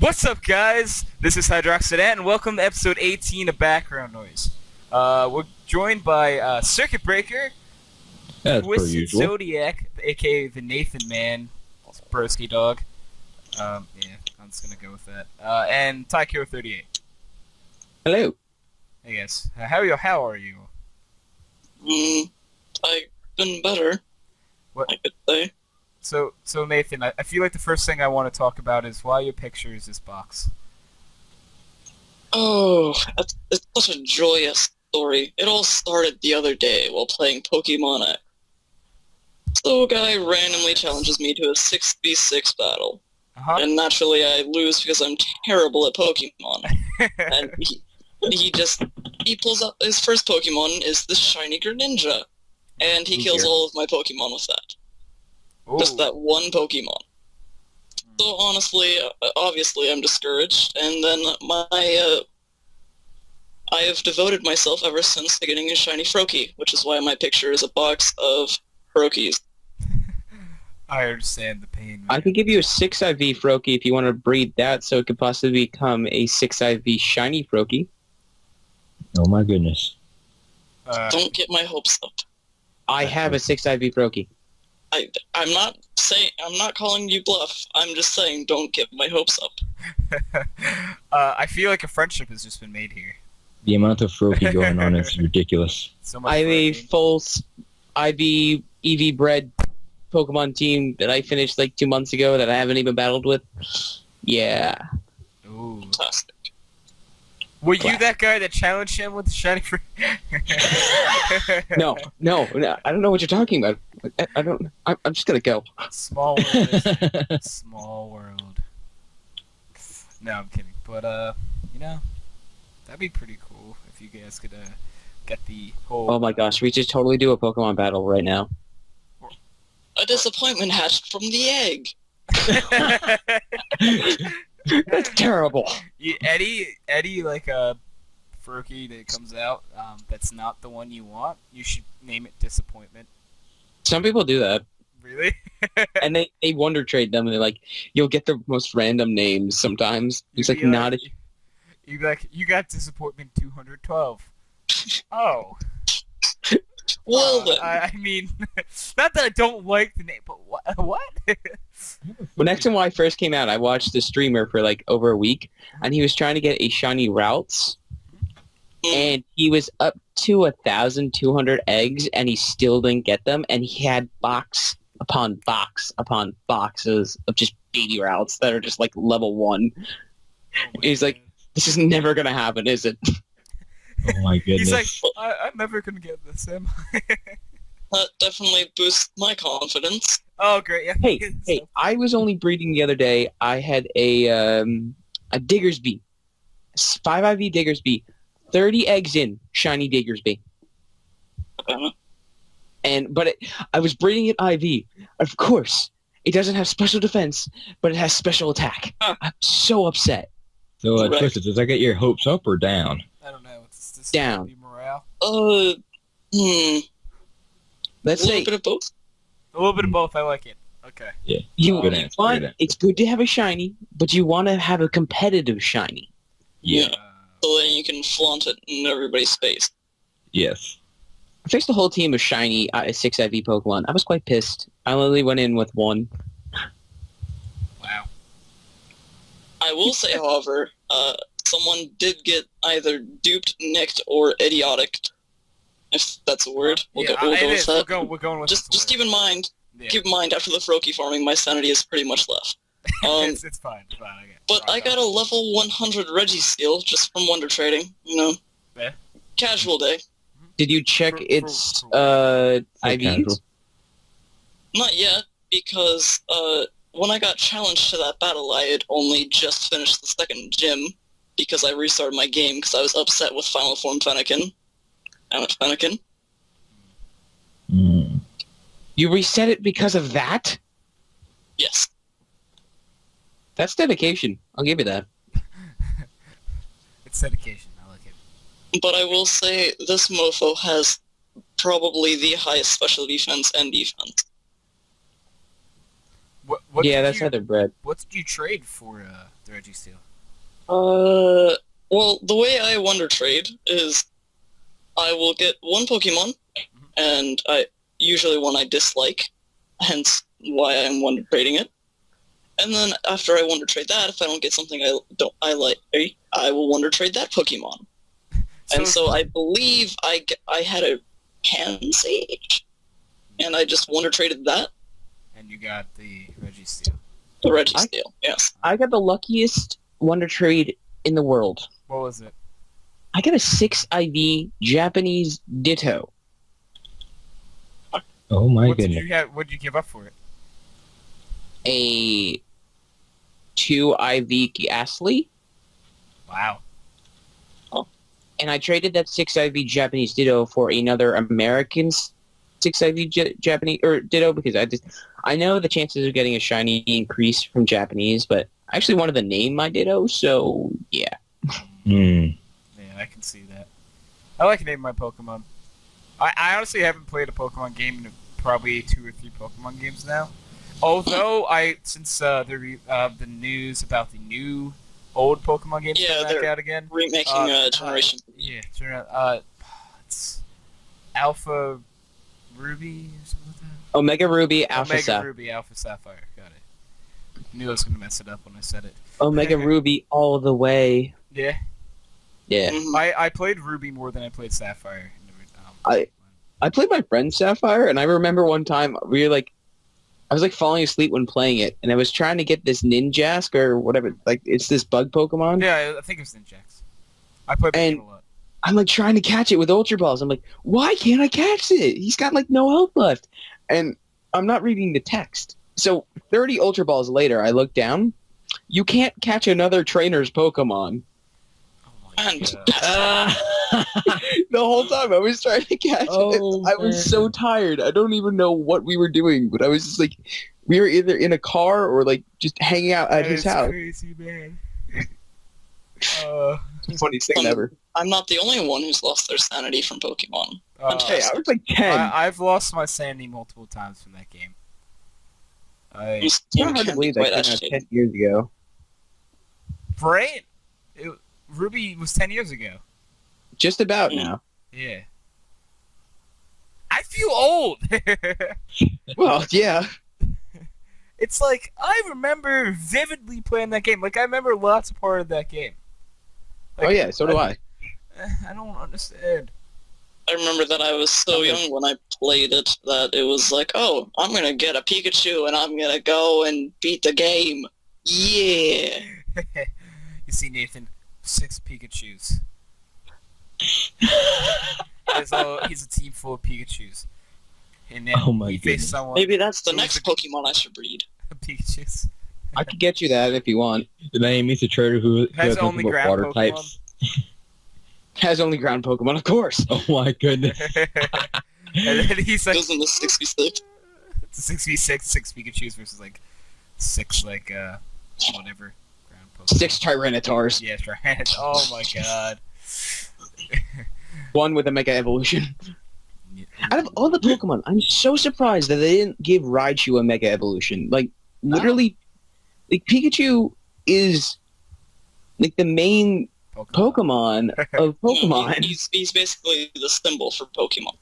What's up, guys? This is HydroxideAnt, and welcome to episode 18 of Background Noise. We're joined by Circuit Breaker, TwistedZodiac, aka the Nathan Man, also Broski Dog. Yeah, I'm just gonna go with that. And Tykiller38. Hello. Hey guys, how are you? I've been better. What? I could say. So Nathan, I feel like the first thing I want to talk about is why your picture is this box. Oh, it's such a joyous story. It all started the other day while playing Pokemon X. So a guy randomly challenges me to a 6v6 battle. And naturally I lose because I'm terrible at Pokemon. And he pulls out his first Pokemon is the shiny Greninja. And he kills all of my Pokemon with that. Ooh. Just that one Pokemon. So honestly, obviously I'm discouraged, and then I have devoted myself ever since to getting a shiny Froakie, which is why my picture is a box of Froakies. I understand the pain, man. I could give you a 6 IV Froakie if you want to breed that, so it could possibly become a 6 IV shiny Froakie. Oh my goodness. Don't get my hopes up. I have a 6 IV Froakie. I'm not calling you bluff. I'm just saying don't get my hopes up. I feel like a friendship has just been made here. The amount of Froakie going on is ridiculous. So much I have a Froakie. full IV EV bred Pokemon team that I finished like 2 months ago that I haven't even battled with. Yeah. Ooh. Fantastic. Were you that guy that challenged him with the shiny No, I don't know what you're talking about. I'm just gonna go. Small world. Small world. No, I'm kidding. But, that'd be pretty cool if you guys could, get the whole... Oh my gosh, we just totally do a Pokemon battle right now. A disappointment hatched from the egg. That's terrible. Eddie, like a Froakie that comes out, that's not the one you want, you should name it Disappointment. Some people do that. Really? And they wonder trade them, and they're like, you'll get the most random names sometimes. It's like, not a... You'd be like, you got Disappointment 212. Oh. Well then. I mean, not that I don't like the name, but what? When X and Y first came out, I watched the streamer for like over a week, and he was trying to get a shiny Routes, and he was up to 1,200 eggs, and he still didn't get them, and he had box upon box upon boxes of just baby Routes that are just like level 1. He's like, this is never gonna happen, is it? Oh my goodness. He's like, I'm never gonna get this, am I? That definitely boosts my confidence. Oh, great, yeah. Hey, I was only breeding the other day. I had a Diggersby. 5 IV Diggersby. 30 eggs in, shiny Diggersby. I was breeding it IV. Of course, it doesn't have special defense, but it has special attack. I'm so upset. So, Twisted, does that get your hopes up or down? I don't know. It's this Down. morale. Let's A say little bit of both. A little bit of both. I like it. Okay. Yeah. you Good answer, want, good answer. it's good to have a shiny, but you want to have a competitive shiny. Yeah. So then you can flaunt it in everybody's face. Yes. I fixed the whole team of shiny 6 IV Pokemon. I was quite pissed. I only went in with 1. Wow. I will say, however, someone did get either duped, nicked, or idiotic. If that's a word, we'll go with that. We're going with Just keep in mind. Yeah. Keep in mind, after the Froakie farming, my sanity is pretty much left. It's fine. It's fine. But I got a level 100 Registeel just from Wonder Trading. Yeah. Casual day. Did you check For its So IVs? casual. Not yet, because when I got challenged to that battle, I had only just finished the second gym because I restarted my game because I was upset with Final Form Fennekin. I went Fennekin. Mm. You reset it because of that? Yes. That's dedication. I'll give you that. It's dedication. I like it. But I will say this mofo has probably the highest special defense and defense. Yeah, that's how they're bred. What did you trade for the Registeel? Well, the way I wonder trade is I will get one Pokemon, and usually one I dislike, hence why I'm wonder trading it. And then after I wonder trade that, if I don't get something I like, I will wonder trade that Pokemon. So I believe I had a Pansage, and I just wonder traded that. And you got the Registeel. The Registeel, yes. I got the luckiest wonder trade in the world. What was it? I got a 6 IV Japanese Ditto. Oh my What goodness. did you give up for it? A 2 IV Ghastly. Wow. And I traded that 6 IV Japanese Ditto for another American 6 IV Japanese Ditto because I know the chances of getting a shiny increase from Japanese, but I actually wanted to name my Ditto, so yeah. Yeah, I can see that. I like naming my Pokemon. I honestly haven't played a Pokemon game in probably 2 or 3 Pokemon games now. Although since the news about the new old Pokemon games coming back out again, remaking Generation. It's Alpha Ruby or something like that. Omega Ruby, Alpha Omega Sapphire. Ruby, Alpha Sapphire. Got it. Knew I was gonna mess it up when I said it. Omega Ruby all the way. Yeah. Yeah. I played Ruby more than I played Sapphire. I played my friend Sapphire, and I remember one time I was falling asleep when playing it, and I was trying to get this Ninjask or whatever. It's this bug Pokemon. Yeah, I think it was Ninjax. I played the game a lot. I'm trying to catch it with Ultra Balls. I'm why can't I catch it? He's got no health left, and I'm not reading the text. So 30 Ultra Balls later, I look down. You can't catch another trainer's Pokemon. The whole time I was trying to catch it. I was so tired. I don't even know what we were doing, but I was just we were either in a car or just hanging out at his house. Crazy, man. Funniest thing ever. I'm not the only one who's lost their sanity from Pokemon. Hey, I was 10. I've lost my sanity multiple times from that game. It's not hard to believe that came out 10 years ago. Right? Ruby was 10 years ago. Just about now. Yeah. I feel old! Well, yeah. It's I remember vividly playing that game. I remember lots of part of that game. Oh yeah, so do I. I don't understand. I remember that I was so young when I played it that it was oh, I'm gonna get a Pikachu and I'm gonna go and beat the game. Yeah! You see, Nathan, 6 Pikachus. He's a team full of Pikachus. And then he faced someone. Maybe that's the next Pokemon I should breed. Pikachus. I could get you that if you want. The name is a trader who has only ground water Pokemon. types. Has only ground Pokemon, of course. Oh my goodness. And then he's goes in the 6v6. It's a 6v6, 6 Pikachus versus 6 whatever. 6 Tyranitars. Yeah, Tyranitar. Oh my god. One with a Mega Evolution. Out of all the Pokemon, I'm so surprised that they didn't give Raichu a Mega Evolution. Literally, Pikachu is the main Pokemon of Pokemon. He's basically the symbol for Pokemon.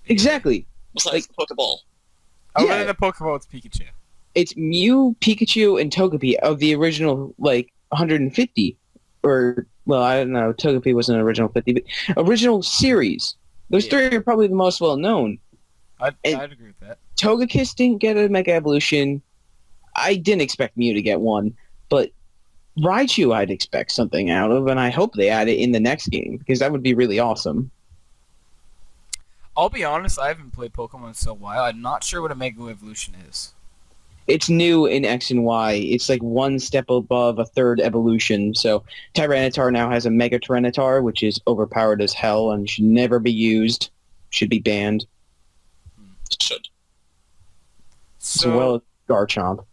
Exactly. Besides the Pokeball. Other than the Pokeball, it's Pikachu. It's Mew, Pikachu, and Togepi of the original 150, or I don't know. Togepi wasn't an original 50, but original series. Those 3 are probably the most well known. I'd agree with that. Togekiss didn't get a Mega Evolution. I didn't expect Mew to get one, but Raichu I'd expect something out of, and I hope they add it in the next game because that would be really awesome. I'll be honest, I haven't played Pokemon in so while. I'm not sure what a Mega Evolution is. It's new in X and Y. It's one step above a 3rd evolution. So Tyranitar now has a Mega Tyranitar, which is overpowered as hell and should never be used. Should be banned. Should. As well as Garchomp.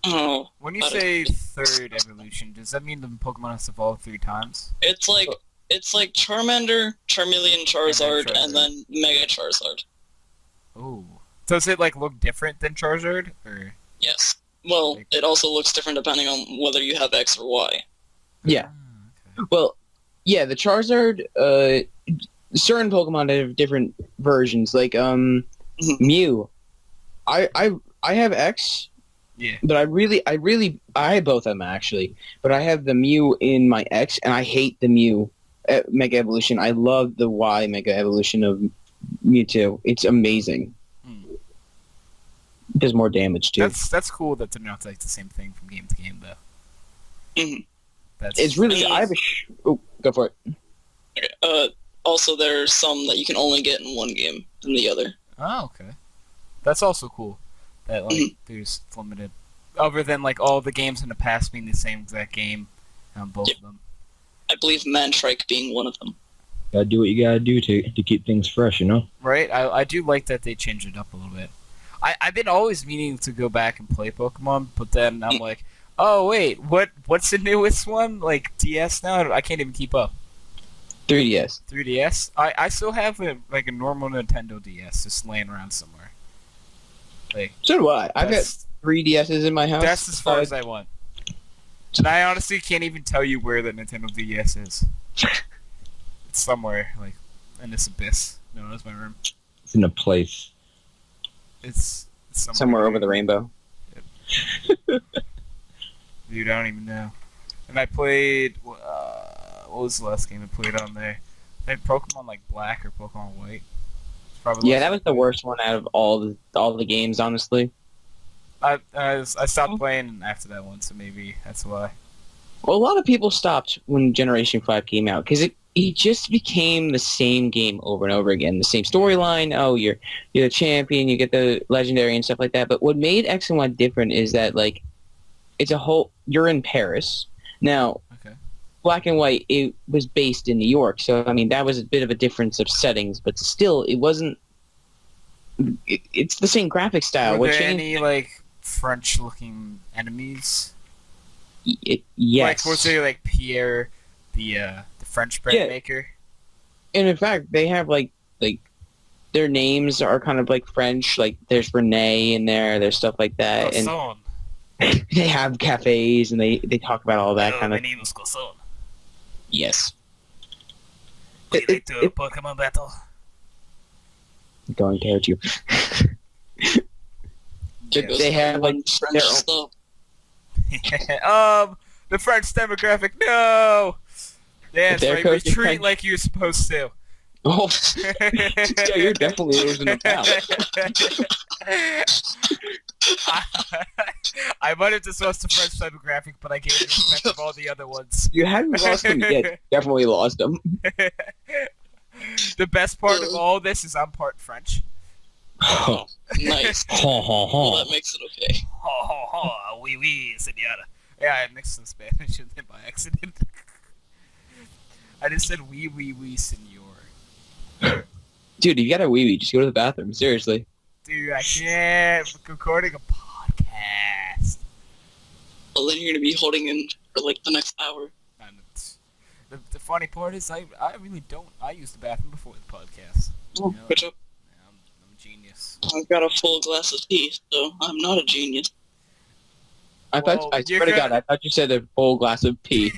Oh. When you say 3rd evolution, does that mean the Pokemon has evolved 3 times? It's Charmander, Charmeleon, Charizard, and then Mega Charizard. Ooh. Does it look different than Charizard, or? Yes. Well, it also looks different depending on whether you have X or Y. Yeah. Okay. Well, yeah, the Charizard, certain Pokemon have different versions. Like, Mew. I have X, Yeah. but I have both of them, actually. But I have the Mew in my X, and I hate the Mew Mega Evolution. I love the Y Mega Evolution of Mewtwo. It's amazing. It does more damage, too. That's cool that they're not like the same thing from game to game, though. Mhm. It's really... I have a... Oh, go for it. Okay. Also, there are some that you can only get in one game than the other. Oh, okay. That's also cool. That like there's limited, other than like all the games in the past being the same exact game, both of them. I believe Mantrike being one of them. Gotta do what you gotta do to keep things fresh, you know? Right. I do like that they changed it up a little bit. I've been always meaning to go back and play Pokemon, but then I'm like, oh wait, what's the newest one? Like DS now? I can't even keep up. 3DS. 3DS. I still have a normal Nintendo DS just laying around somewhere. Like So do I. I've got that's 3DSs in my house. that's as far as I want. And I honestly can't even tell you where the Nintendo DS is. It's somewhere like in this abyss known as my room. It's in a place. It's somewhere over the rainbow. Dude, I don't even know. And I played. What was the last game I played on there? I had Pokemon like Black or Pokemon White. It's probably Yeah, that was the worst one out of all the games, honestly. I stopped playing after that one, so maybe that's why. Well, a lot of people stopped when Generation 5 came out because it just became the same game over and over again. The same storyline. Oh, you're the champion, you get the legendary and stuff like that. But what made X and Y different is that like it's a whole. You're in Paris now. Okay. Black and White, it was based in New York, so I mean that was a bit of a difference of settings, but still, it wasn't. It's the same graphic style. Were What there changed? any like French-looking enemies? Yes. Like was there like Pierre, the French bread maker? And in fact, they have like their names are kind of like French. Like there's Renee in there. There's stuff like that, and Croissant. they have cafes and they talk about all that kind My of. name is Croissant. Yes. We like to Pokemon battle. I'm going to hurt you. They have like French their own. stuff. The French demographic. No. Yeah, Their right. coach is Retreat French. like you're supposed to. Oh, yeah, you're definitely losing the battle. I might have just lost the French demographic, but I gave it respect of all the other ones. You haven't lost them yet. Definitely lost them. The best part of all this is I'm part French. Ha Nice. ha Well, ha. that makes it okay. Ha ha ha, oui oui, senora. Yeah, I mixed some Spanish in there by accident. I just said oui oui oui, senor. Dude, you got a wee wee. Just go to the bathroom. Seriously. Dude, I can't. We're recording a podcast. Well, then you're gonna be holding in for like the next hour. And the funny part is, I really don't. I use the bathroom before the podcast. Oh, You know, good job. yeah, I'm a genius. I've got a full glass of tea, so I'm not a genius. I Well, swear to God, I thought you said a full glass of tea.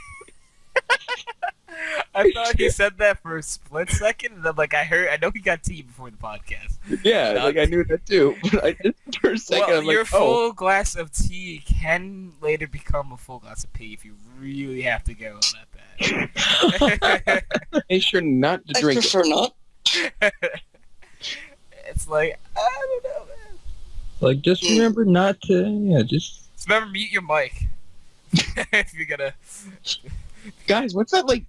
I thought he said that for a split second, and then like I know he got tea before the podcast. Yeah, Not- like I knew that too. But I just for a second, Well, I'm like, your oh. full glass of tea can later become a full glass of pee if you really have to go that bad. Make sure not to I drink it. prefer not. It's like I don't know, man. Like, just remember not to, just... Just remember, mute your mic if you're gonna. Guys, what's that like?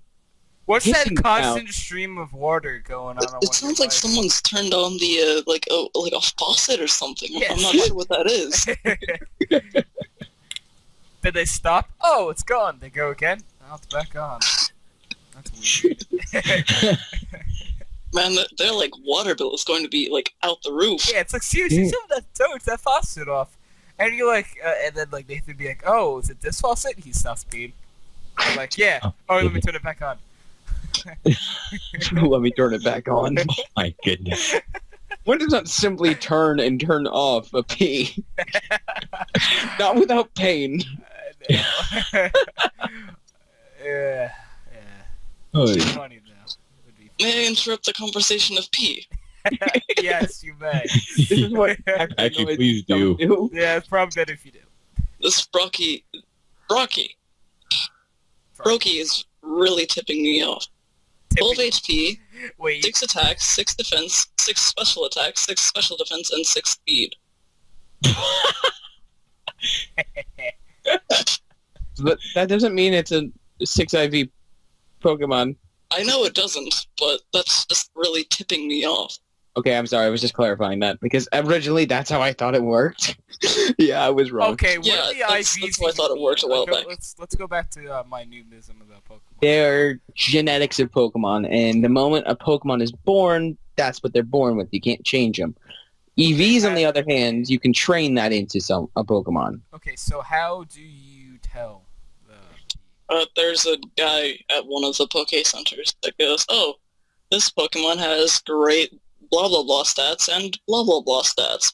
What's that Hissing constant stream of water going on? It sounds like someone's turned on the like a faucet or something. Yes. I'm not sure what that is. Did they stop? Oh, it's gone. They go again. Now it's back on. That's weird. Man, their like water bill is going to be like out the roof. Yeah, it's like seriously, turn that faucet off, and you're like, and then like Nathan be like, oh, is it this faucet? He stops peeing. I'm like, yeah. Oh, let me turn it back on. Let me turn it back on. Oh my goodness. When does not simply turn and turn off a pee? Not without pain. Yeah. Yeah. Oh, It'd be funny though. It'd be May I interrupt the conversation of P? Yes, you may. This is what Actually, please do. Yeah, it's probably better if you do. This Brocky is really tipping me off. 12 HP, Wait, 6 attacks, 6 defense, 6 special attacks, 6 special defense, and 6 speed. But that doesn't mean it's a 6 IV Pokemon. I know it doesn't, but that's just really tipping me off. Okay, I'm sorry. I was just clarifying that because originally that's how I thought it worked. Yeah, I was wrong. okay, what Yeah, are the that's IVs? why I thought it worked a while back. Let's go back to my noobism about Pokemon. They're genetics of Pokemon, and the moment a Pokemon is born, that's what they're born with. You can't change them. EVs, on the other hand, you can train that into a Pokemon. Okay, so how do you tell There's a guy at one of the Poke Centers that goes, "Oh, this Pokemon has great blah blah blah stats and blah blah blah stats.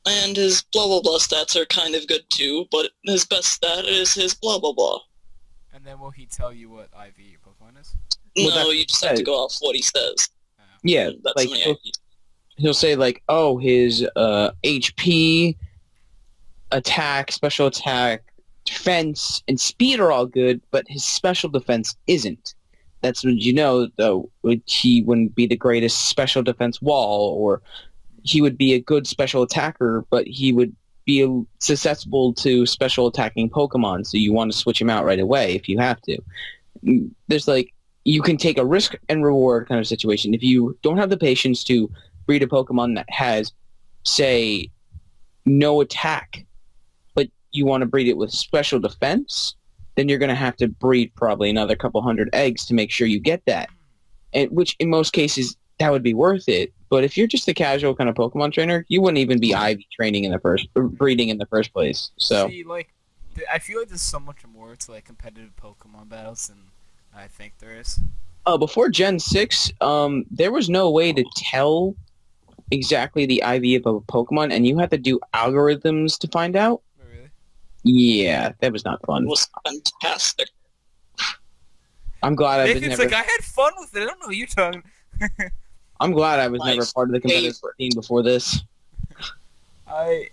And his blah blah blah stats are kind of good too, but his best stat is his blah blah blah." And then will he tell you what IV your Pokemon is? Well, No, that's you just have to go off what he says. Yeah, That's like how many he'll say like, oh, his HP, attack, special attack, defense, and speed are all good, but his special defense isn't. That's when you know, though, he wouldn't be the greatest special defense wall, or he would be a good special attacker, but he would be susceptible to special attacking Pokemon, so you want to switch him out right away if you have to. There's like, you can take a risk and reward kind of situation. If you don't have the patience to breed a Pokemon that has, say, no attack, but you want to breed it with special defense, then you're going to have to breed probably another couple hundred eggs to make sure you get that. And which in most cases that would be worth it. But if you're just a casual kind of Pokemon trainer, you wouldn't even be IV training in the breeding in the first place. So See, like, I feel like there's so much more to like competitive Pokemon battles than I think there is. before Gen 6, there was no way to tell exactly the IV of a Pokemon, and you had to do algorithms to find out. Oh, really? Yeah, that was not It fun. was fantastic. I'm glad I was Nathan's never. like, I had fun with it. I don't know what you're talking. I'm glad I was Nice. never part of the competitive scene before this. I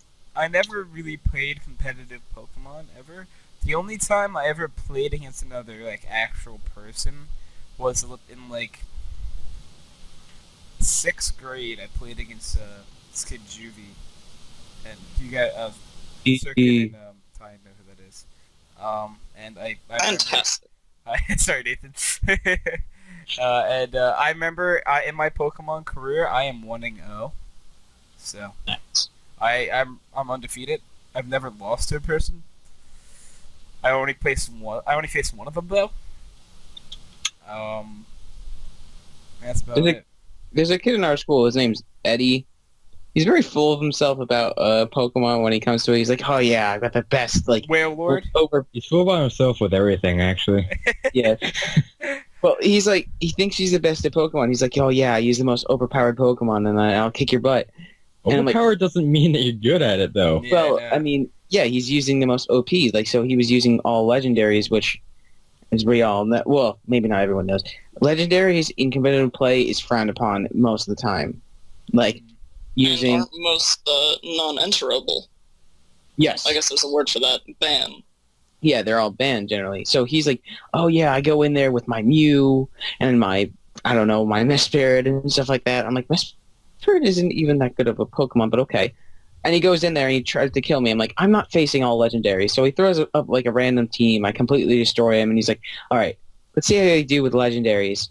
never really played competitive Pokemon ever. The only time I ever played against another like actual person was in like 6th grade. I played against this kid Juvie, and you got Circuit and Ty know who that is. And I Fantastic. sorry, Nathan. I remember in my Pokemon career, I am 1-0. So Nice. I'm undefeated. I've never lost to a person. I only faced one of them though. That's about it. There's a kid in our school. His name's Eddie. He's very full of himself about Pokemon when he comes to it. He's like, "Oh yeah, I got the best." Like Whale Lord. over. He's full by himself with everything, actually. Yeah. Well, he's like, he thinks he's the best at Pokemon. He's like, "Oh yeah, I use the most overpowered Pokemon, and I'll kick your butt." And I'm like, Overpowered doesn't mean that you're good at it, though. Yeah, well, no. I mean, yeah, he's using the most OP. Like, so he was using all legendaries, which is we all know. Well, maybe not everyone knows. Legendaries in competitive play is frowned upon most of the time. Like, using... And aren't most non-enterable. Yes. I guess there's a word for that. Ban. Yeah, they're all banned generally. So he's like, "Oh yeah, I go in there with my Mew and my, I don't know, my Mesprit and stuff like that." I'm like, Mesprit isn't even that good of a Pokemon, but okay. And he goes in there and he tries to kill me. I'm like, I'm not facing all legendaries. So he throws up like a random team. I completely destroy him, and he's like, "All right, let's see how I do with legendaries."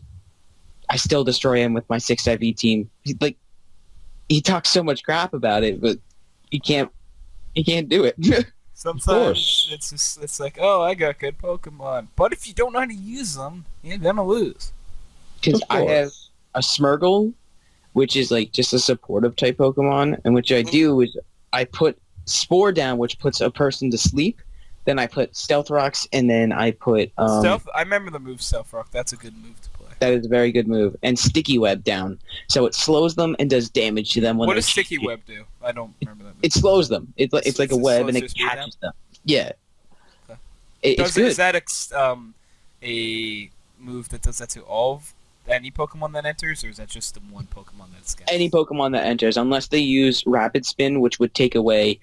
I still destroy him with my 6 IV team. He's like, he talks so much crap about it, but he can't do it. Sometimes it's like, oh, I got good Pokemon, but if you don't know how to use them, you're gonna lose. Because Of I have course. a Smeargle, which is like just a supportive type Pokemon, and what I do is I put Spore down, which puts a person to sleep. Then I put Stealth Rocks, and then I put Stealth. I remember the move Stealth Rock. That's a good move to play. That is a very good move. And Sticky Web down. So it slows them and does damage to them. What does Sticky Web do? I don't remember that move. It slows them. It's like a web and it slows their speed catches them. Yeah. Okay. It's good. Is that a move that does that to any Pokemon that enters, or is that just the one Pokemon that scans? Any Pokemon that enters, unless they use Rapid Spin, which would take away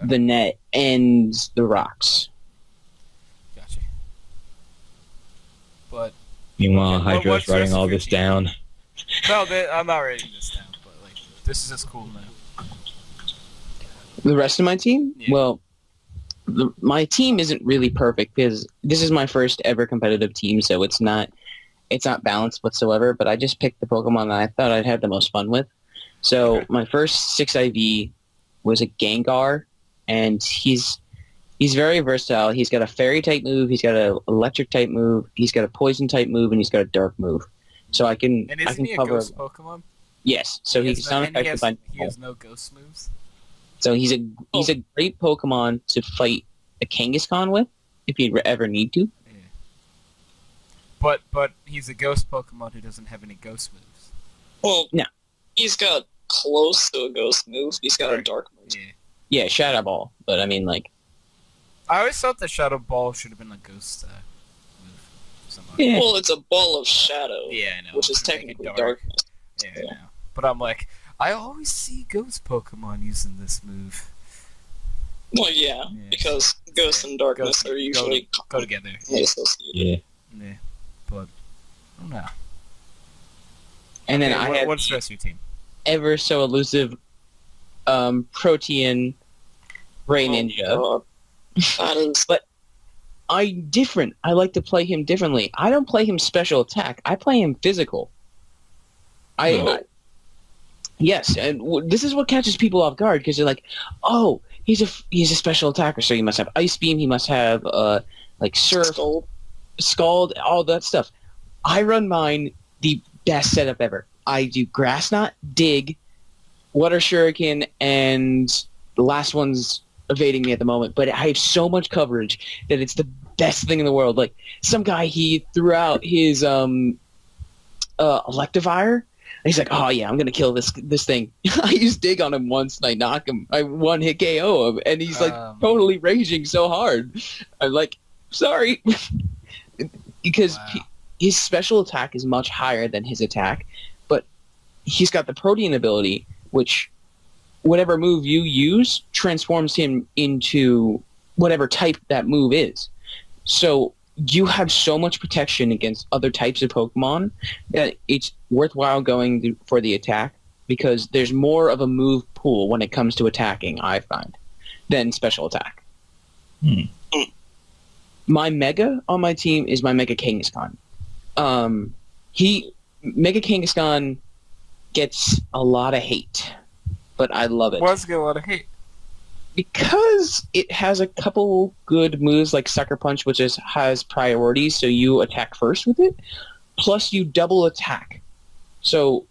the net and the rocks. Gotcha. But Meanwhile, okay, Hydra's writing all this down. no, I'm not writing this down. But like, this is just cool now. The rest of my team? Yeah. Well, my team isn't really perfect because this is my first ever competitive team, so it's not balanced whatsoever. But I just picked the Pokemon that I thought I'd have the most fun with. So my first 6 IV was a Gengar, and he's very versatile. He's got a Fairy type move, he's got an Electric type move, he's got a Poison type move, and he's got a Dark move. So I can And isn't he a cover. ghost Pokemon? Yes, so he's not affected by. He has no ghost moves. So he's a great Pokemon to fight a Kangaskhan with if you ever need to. Yeah. But he's a ghost Pokemon who doesn't have any ghost moves. Well, No. He's got close to a ghost move. He's got a dark move. Yeah. Yeah, Shadow Ball, but I mean, like, I always thought the Shadow Ball should have been a ghost move. Somehow. Yeah. Well, it's a ball of shadow, Yeah, I know. which is To make it technically dark. darkness. Yeah, I know. But I'm like, I always see ghost Pokemon using this move. Well, yeah, Yeah. because ghost and darkness are usually go together. associated. Yeah. Yeah. But I don't know. and then Okay, I have what's the rest of your team? ever so elusive Protean Ray Ninja. Oh, God. That is... But I'm different. I like to play him differently. I don't play him special attack. I play him physical. Yes, and this is what catches people off guard because they're like, "Oh, he's a special attacker, so he must have Ice Beam. He must have like Surf, Scald, all that stuff." I run mine the best setup ever. I do Grass Knot, Dig, Water Shuriken, and the last one's evading me at the moment. But I have so much coverage that it's the best thing in the world. Like some guy, he threw out his Electivire. He's like, "Oh yeah, I'm gonna kill this thing." I used Dig on him once, and I knock him. I one hit KO him, and he's like totally raging so hard. I'm like, "Sorry," because his special attack is much higher than his attack, but he's got the Protean ability, which whatever move you use transforms him into whatever type that move is. So you have so much protection against other types of Pokemon that it's worthwhile going for the attack because there's more of a move pool when it comes to attacking, I find, than special attack. My Mega on my team is my Mega Kangaskhan. Mega Kangaskhan gets a lot of hate, but I love it. Why does it get a lot of hate? Because it has a couple good moves like Sucker Punch, which has priorities, so you attack first with it. Plus, you double attack. So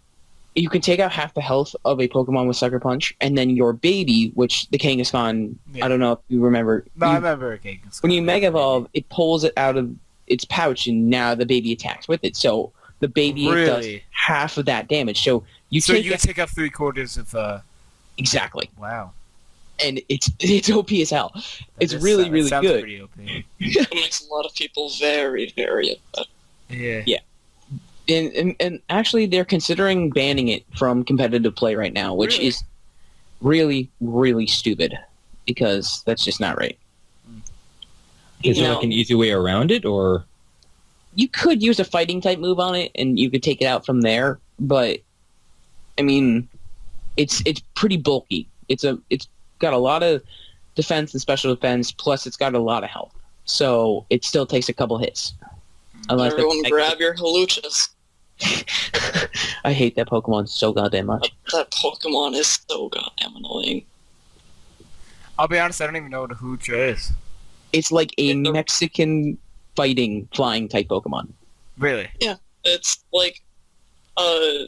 you can take out half the health of a Pokemon with Sucker Punch, and then your baby, which the Kangaskhan, I don't know if you remember. No, I remember Kangaskhan. When you Mega Evolve, it pulls it out of its pouch, and now the baby attacks with it. So the baby does half of that damage. So you take out 3/4 of... Exactly. Wow. And it's OP as hell. It's really, really sounds good. Pretty OP. It makes a lot of people very, very upset. Yeah. And actually, they're considering banning it from competitive play right now, which is really, really stupid because that's just not right. Is there like an easy way around it, or you could use a fighting type move on it, and you could take it out from there. But I mean, it's pretty bulky. It's got a lot of defense and special defense, plus it's got a lot of health. So it still takes a couple hits. Everyone grab your Haluchas. I hate that Pokemon so goddamn much. That Pokemon is so goddamn annoying. I'll be honest, I don't even know what a Hoocha is. It's like a Mexican fighting flying type Pokemon. Really? Yeah, it's like, are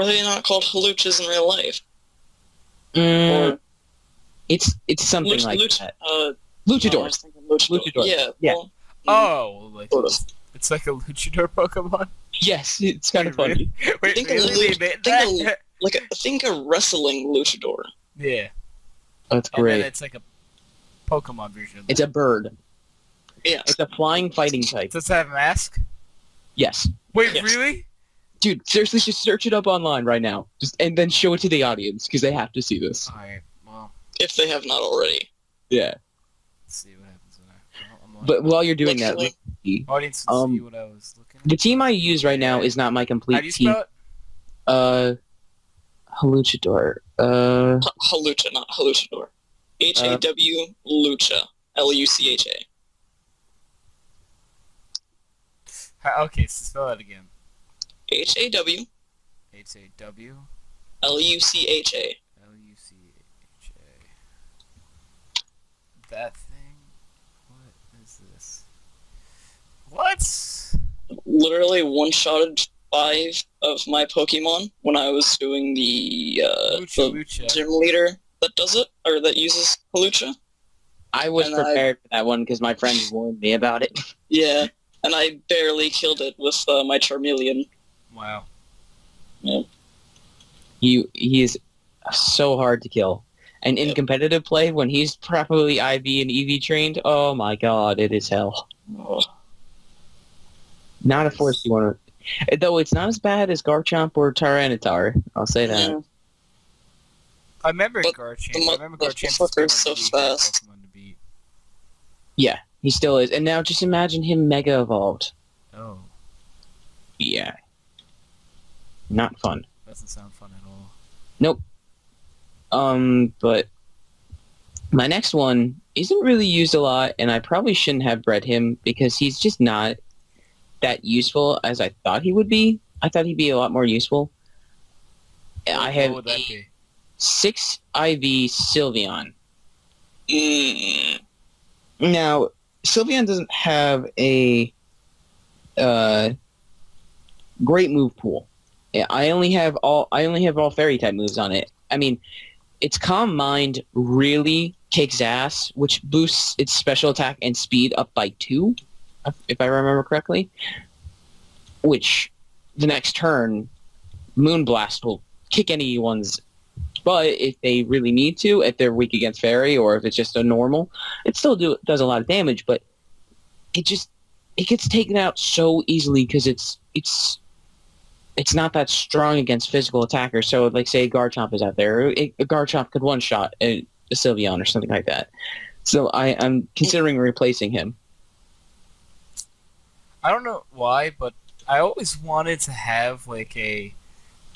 they not called Haluchas in real life? Or it's something like that. Luchador. Luchador. Yeah. Yeah. Well, like it's like a Luchador Pokemon. Yes, it's kind of funny. Wait, Think really? a think a wrestling luchador. Yeah. That's And great. then it's like a Pokemon version of that. It's a bird. Yeah. It's a flying fighting type. Does it have a mask? Yes. Wait, Yes. really? Dude, seriously, just search it up online right now. And then show it to the audience, because they have to see this. Alright, well, If they have not already. Yeah. let's see what happens when I'm But while you're doing that, Literally. audience can see what I was looking at. the team I use right now is not my How do complete you team. spell it? Haluchador. Halucha, not Haluchador. H-A-W Lucha. L-U-C-H-A. Okay, so spell it again. H-A-W H-A-W L-U-C-H-A. L-U-C-H-A. That thing? What is this? What? Literally one-shotted 5 of my Pokemon when I was doing the Lucha. gym leader that does it, or that uses Halucha. I was And prepared for that one because my friends warned me about it. Yeah, and I barely killed it with my Charmeleon. Wow. Yeah. He is so hard to kill. And in Yep. competitive play, when he's properly IV and EV trained, oh my god, it is hell. Oh. Not a force you want to... Though it's not as bad as Garchomp or Tyranitar, I'll say that. Yeah. I remember But Garchomp. the I remember the Garchomp fucker's so fast. Pokemon to beat. Yeah, he still is. And now just imagine him Mega Evolved. Oh, Yeah. Not fun. doesn't sound fun at all. Nope. But my next one isn't really used a lot, and I probably shouldn't have bred him because he's just not that useful as I thought he would be. I thought he'd be a lot more useful. I have What would that be? 6 IV Sylveon. Mm. Now, Sylveon doesn't have a great move pool. Yeah, I only have all fairy type moves on it. I mean, its Calm Mind really kicks ass, which boosts its special attack and speed up by 2, if I remember correctly. Which the next turn, Moonblast will kick anyone's butt if they really need to, if they're weak against fairy or if it's just a normal. It still does a lot of damage, but it gets taken out so easily because it's not that strong against physical attackers. So, like, say Garchomp is out there, a Garchomp could one-shot a Sylveon or something like that. So I'm considering replacing him. I don't know why, but I always wanted to have like a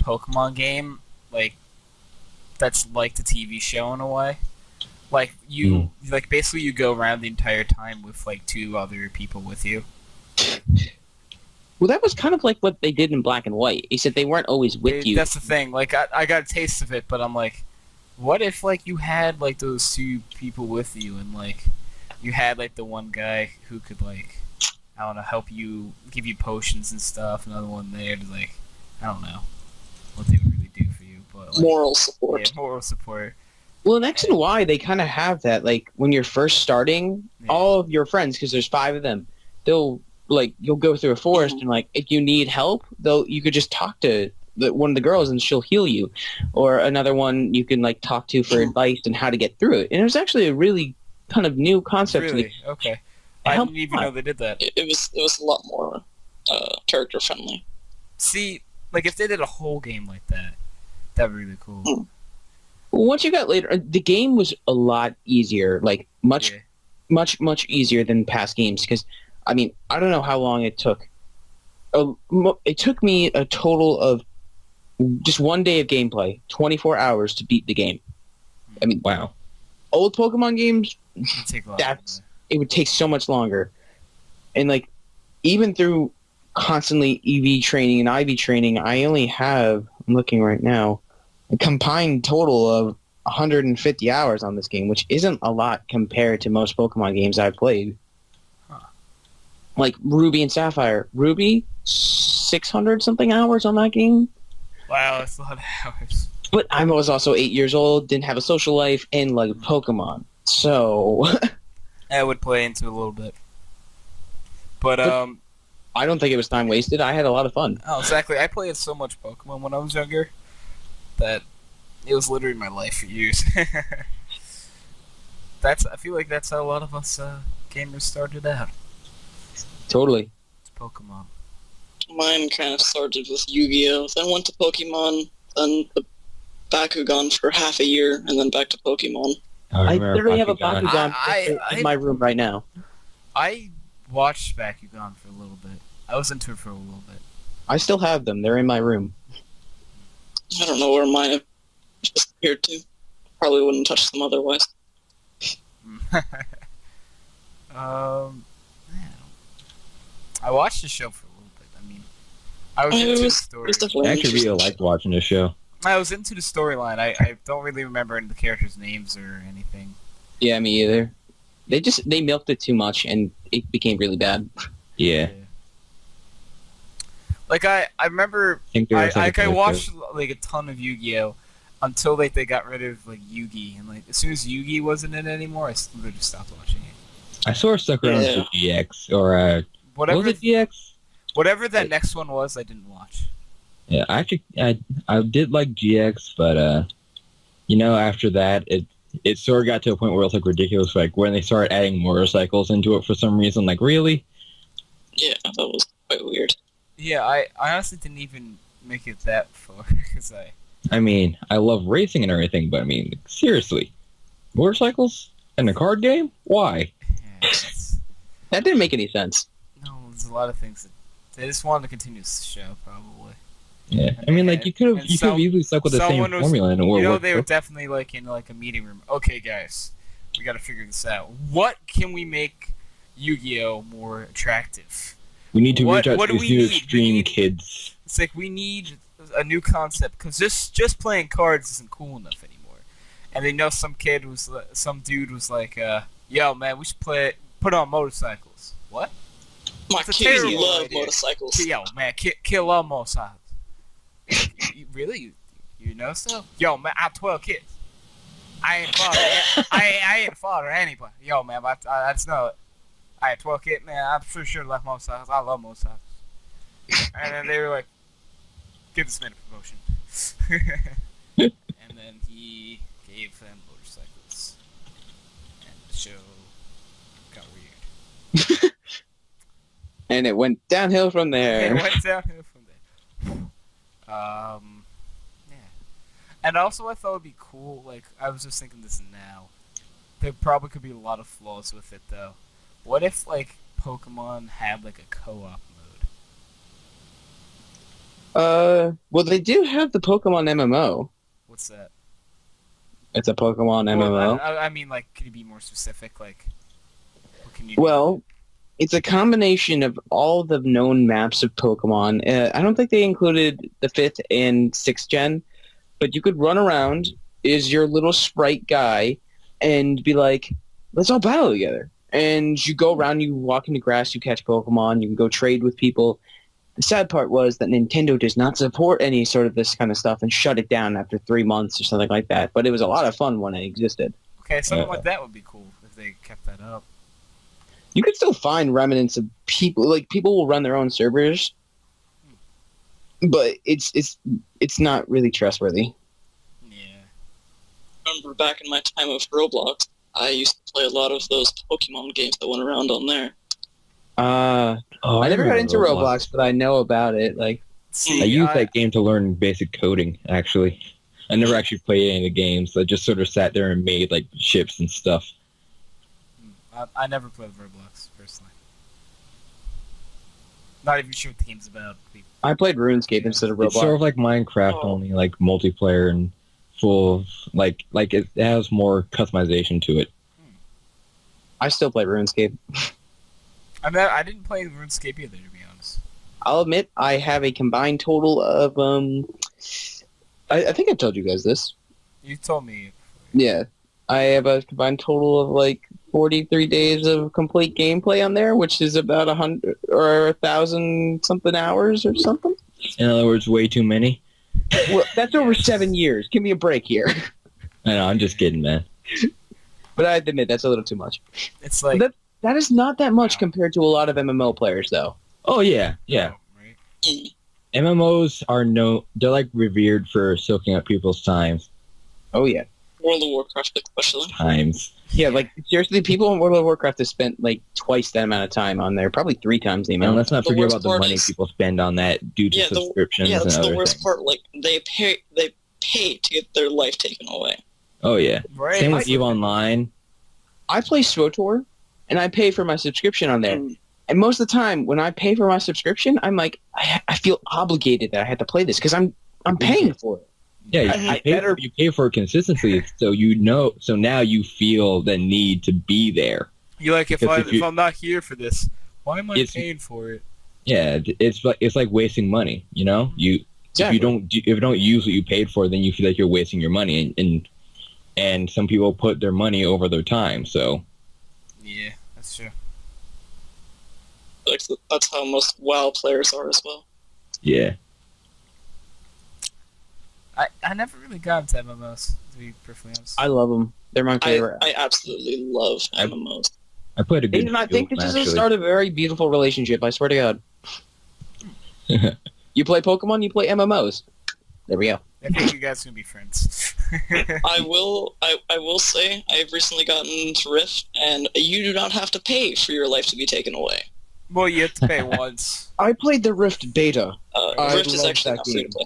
Pokemon game like that's like the TV show in a way. Like like basically you go around the entire time with like 2 other people with you. Well, that was kind of like what they did in Black and White. He said they weren't always with you. That's the thing. Like I got a taste of it, but I'm like, what if like you had like those 2 people with you, and like you had like the one guy who could like, I don't know, help you, give you potions and stuff. Another one there to like, I don't know what they would really do for you, but like, Moral support. Yeah, moral support. Well, in X and Y, they kind of have that. Like, when you're first starting, Yeah. all of your friends, because there's 5 of them, you'll go through a forest, and, like, if you need help, you could just talk to one of the girls, and she'll heal you. Or another one you can, like, talk to for advice and how to get through it. And it was actually a really kind of new concept. Really? Okay. It I helped didn't even a lot. know they did that. It was a lot more character friendly. See, like if they did a whole game like that, that'd be really cool. Well, once you got later, the game was a lot easier, like, much easier than past games, because, I mean, I don't know how long it took. It took me a total of just 1 day of gameplay, 24 hours to beat the game. I mean, Wow. old Pokemon games, It'd take a lot it would take so much longer. And, like, even through constantly EV training and IV training, I only have, I'm looking right now, a combined total of 150 hours on this game, which isn't a lot compared to most Pokemon games I've played. Huh. Like Ruby and Sapphire. Ruby, 600-something hours on that game. Wow, that's a lot of hours. But I was also 8 years old, didn't have a social life, and loved Pokemon. So... That would play into a little bit. But I don't think it was time wasted. I had a lot of fun. Oh, exactly. I played so much Pokemon when I was younger that it was literally my life for years. I feel like that's how a lot of us gamers started out. Totally. It's Pokemon. Mine kind of started with Yu-Gi-Oh! Then went to Pokemon, then the Bakugan for half a year, and then back to Pokemon. I remember literally have a Bakugan. Bakugan in my room right now. I watched Bakugan for a little bit. I was into it for a little bit. I still have them. They're in my room. I don't know where mine have disappeared to. Probably wouldn't touch them otherwise. Yeah. I watched the show for a little bit. I mean, I was into the story. definitely I actually interesting. really liked watching the show. I was into the storyline. I don't really remember any of the characters' names or anything. Yeah, me either. They milked it too much, and it became really bad. Yeah. Like I remember, I think there was, I a watched like a ton of Yu-Gi-Oh until they got rid of like Yugi, and like as soon as Yugi wasn't in it anymore, I literally just stopped watching it. I sort of stuck around Yeah. for GX, or, Whatever, what was it, GX? whatever that next one was, I didn't watch. Yeah, actually, I did like GX, but, after that, it sort of got to a point where it was, like, ridiculous, like, when they started adding motorcycles into it for some reason, like, really? Yeah, that was quite weird. Yeah, I honestly didn't even make it that far because I mean, I love racing and everything, but, I mean, seriously, motorcycles in a card game? Why? That didn't make any sense. no, there's a lot of things that they just wanted to continue the show probably. Yeah, I mean, like, you could have easily stuck with the same someone was- formula and it would You know, work. they were definitely like in like a meeting room. Okay, guys, we got to figure this out. What can we make Yu-Gi-Oh more attractive? We need to reach out what to do these we new need? We extreme need- kids. It's like we need a new concept because just playing cards isn't cool enough anymore. And they know some dude was like, "Yo, man, we should put on motorcycles." What? My It's a kids terrible love idea. motorcycles. Yo, man, kill all motorcycles. Really? You know so? Yo, man, I have 12 kids. I ain't father. I ain't father of anybody. Yo, man, I just know it. I had 12 kids, man. I'm pretty sure left motorcycles. I love motorcycles. And then they were like, "Give this man a promotion." And then he gave them motorcycles, and the show got weird. And it went downhill from there. It went downhill from there. Yeah. And also, I thought it would be cool. Like, I was just thinking this now. There probably could be a lot of flaws with it, though. What if, like, Pokemon had like a co-op mode? Well, they do have the Pokemon MMO. What's that? It's a Pokemon MMO. Well, I mean, like, could you be more specific? Like, what can you? Well, it's a combination of all the known maps of Pokemon. I don't think they included the 5th and 6th gen, but you could run around as your little sprite guy and be like, let's all battle together. And you go around, you walk in the grass, you catch Pokemon, you can go trade with people. The sad part was that Nintendo does not support any sort of this kind of stuff and shut it down after 3 months or something like that. But it was a lot of fun when it existed. Okay, something like that would be cool if they kept that up. You could still find remnants of people. Like, people will run their own servers, but it's not really trustworthy. Yeah. Remember back in my time of Roblox, I used to play a lot of those Pokemon games that went around on there. I never got into Roblox, but I know about it. Like, See, I used that game to learn basic coding, actually. I never actually played any of the games. I just sort of sat there and made, like, ships and stuff. I never played Roblox, personally. Not even sure what the game's about. I played RuneScape instead of It's Roblox. sort of like Minecraft, only, like, multiplayer and full of, like it has more customization to it. I still play RuneScape. I didn't play RuneScape either, to be honest. I'll admit I have a combined total of I think I told you guys this. You told me. Yeah, I have a combined total of like 43 days of complete gameplay on there, which is about 100 or 1,000 something hours or something. In other words, way too many. Well, that's over 7 years. Give me a break here. I know, I'm just kidding, man. But I admit that's a little too much. It's like That is not that much compared to a lot of MMO players, though. Oh yeah, yeah. Right? Mm. They're like revered for soaking up people's times. Oh yeah. World of Warcraft especially. Yeah, like seriously, people in World of Warcraft have spent like twice that amount of time on there, probably 3 times the And amount. let's not The forget worst about the part money is- people spend on that due to Yeah, subscriptions Yeah, and that's the other worst things. part. Like they pay to get their life taken away. Oh yeah. Right. Same with EVE Online. I play SWTOR, and I pay for my subscription on there. Mm. And most of the time, when I pay for my subscription, I'm like, I feel obligated that I had to play this because I'm paying for it. Yeah, you pay for it consistently, so now you feel the need to be there. You like if Because if I'm not here for this, why am I It's- paying for it? Yeah, it's like wasting money. You know, if Exactly. you don't use what you paid for, then you feel like you're wasting your money, and some people put their money over their time. So Yeah, that's true. Like that's how most WoW players are as well. yeah, I never really got into MMOs, to be perfectly honest. I love them. They're my I favorite. absolutely love MMOs. I played a good. And I think few this of is them, the start of a very beautiful relationship. I swear to God. You play Pokemon, you play MMOs. There we go. I think you guys are gonna be friends. I will say I've recently gotten into Rift, and you do not have to pay for your life to be taken away. Well, you have to pay once. I played the Rift beta. I Rift is love actually that not free to game. play.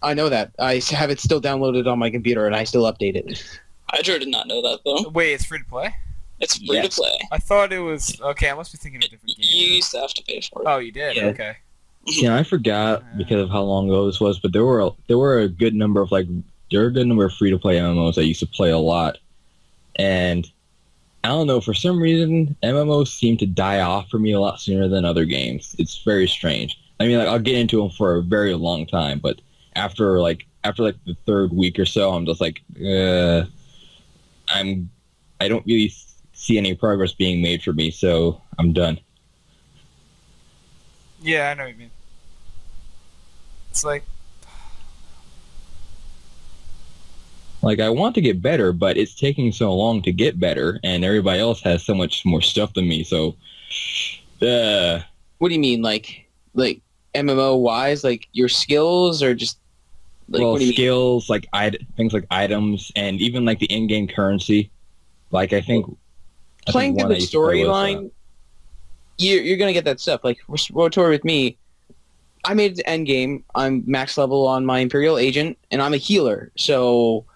I know that. I have it still downloaded on my computer, and I still update it. Hydro did not know that though. Wait, it's free to play? It's free Yes. to play. I thought it was okay. I must be thinking of a different game. You used to have to pay for it. Oh, you did. Yeah. Okay. Yeah, I forgot because of how long ago this was, but there were a good number of free to play MMOs I used to play a lot, and I don't know, for some reason MMOs seem to die off for me a lot sooner than other games. It's very strange. I mean, like I'll get into them for a very long time, but after the third week or so, I'm just like, I don't really see any progress being made for me, so I'm done. Yeah, I know what you mean. It's like Like, I want to get better, but it's taking so long to get better, and everybody else has so much more stuff than me, so... What do you mean, like MMO-wise? Like, your skills, or just... Like, well, what do you mean? skills, like things like items, and even, like, the in-game currency. Like, I think... Playing through one I the used to play was, storyline, you're going to get that stuff. Like, Rotor with me, I made it to endgame. I'm max level on my Imperial Agent, and I'm a healer, so...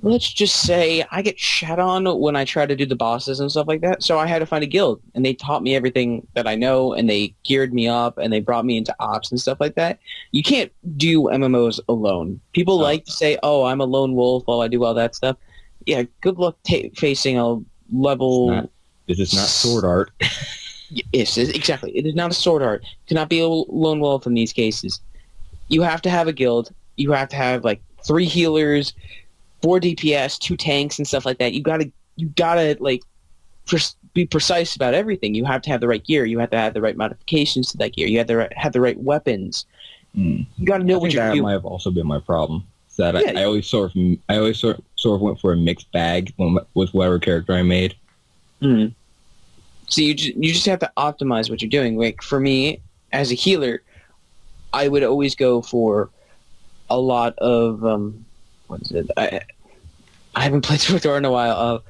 Let's just say I get shat on when I try to do the bosses and stuff like that, so I had to find a guild, and they taught me everything that I know, and they geared me up, and they brought me into ops and stuff like that. You can't do MMOs alone. People like to say, oh, I'm a lone wolf while I do all that stuff. Yeah, good luck facing a level... This is not sword art. Yes, exactly. It is not a sword art. You cannot be a lone wolf in these cases. You have to have a guild. You have to have, like, 3 healers... 4 DPS, 2 tanks, and stuff like that. You gotta like be precise about everything. You have to have the right gear. You have to have the right modifications to that gear. You have to have the right weapons. You gotta know what you're doing. That might have also been my problem. Is that Yeah. I always sort of went for a mixed bag with whatever character I made. So you just have to optimize what you're doing. Like for me, as a healer, I would always go for a lot of what is it? I haven't played Rotor in a while.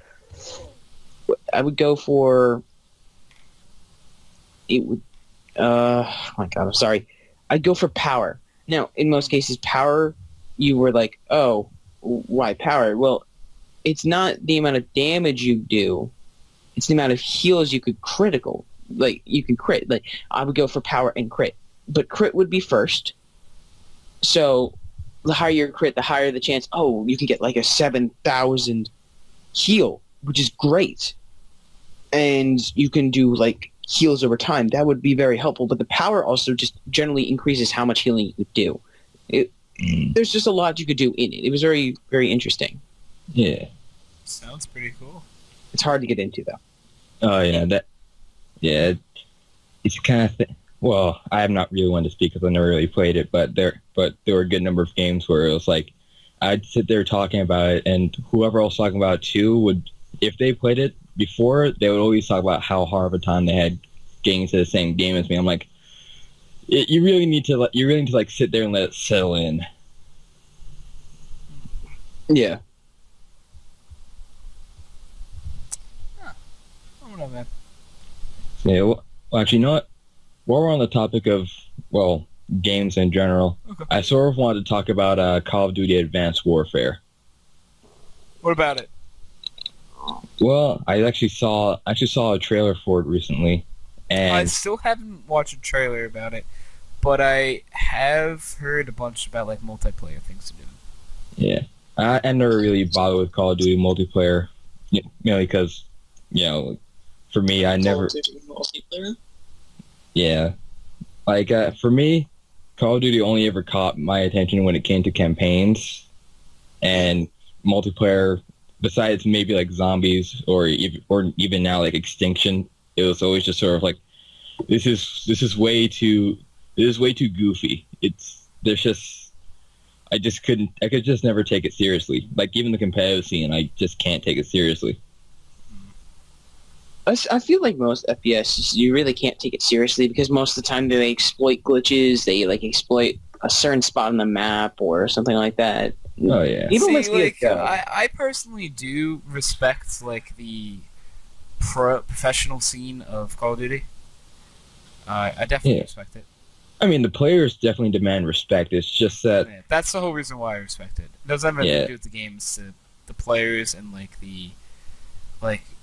I would go for it would. Oh my god, I'm sorry. I'd go for power. Now, in most cases, power. You were like, oh, why power? Well, it's not the amount of damage you do; it's the amount of heals you could critical. Like you can crit. Like I would go for power and crit, but crit would be first. So. The higher your crit, the higher the chance, oh, you can get like a 7,000 heal, which is great. And you can do like heals over time. That would be very helpful. But the power also just generally increases how much healing you could do. There's just a lot you could do in it. It was very, very interesting. Yeah. sounds pretty cool. It's hard to get into, though. Oh, yeah. It's kind of... Well, I'm not really one to speak because I never really played it, but there were a good number of games where it was like I'd sit there talking about it, and whoever else talking about it too would, if they played it before, they would always talk about how hard of a time they had getting into the same game as me. I'm like, You really need to like sit there and let it settle in. Yeah. I don't know, man. Yeah. Well, actually, you know what? While we're on the topic of games in general, Okay. I sort of wanted to talk about Call of Duty Advanced Warfare. What about it? Well, I actually saw a trailer for it recently, and I still haven't watched a trailer about it, but I have heard a bunch about like multiplayer things to do. yeah, I never really bothered with Call of Duty multiplayer, because for me, I never. Call of Duty multiplayer? Yeah, like for me, Call of Duty only ever caught my attention when it came to campaigns and multiplayer. Besides maybe like zombies or even now like Extinction, it was always just sort of like this is way too goofy. I could just never take it seriously. Like even the competitive scene, I just can't take it seriously. I feel like most FPS, you really can't take it seriously because most of the time they exploit glitches, they like exploit a certain spot on the map or something like that. Oh yeah. Even See, with I personally do respect like the professional scene of Call of Duty. I definitely respect it. I mean, the players definitely demand respect. It's just that That's the whole reason why I respect it. It doesn't have anything to do with the games, the players, and like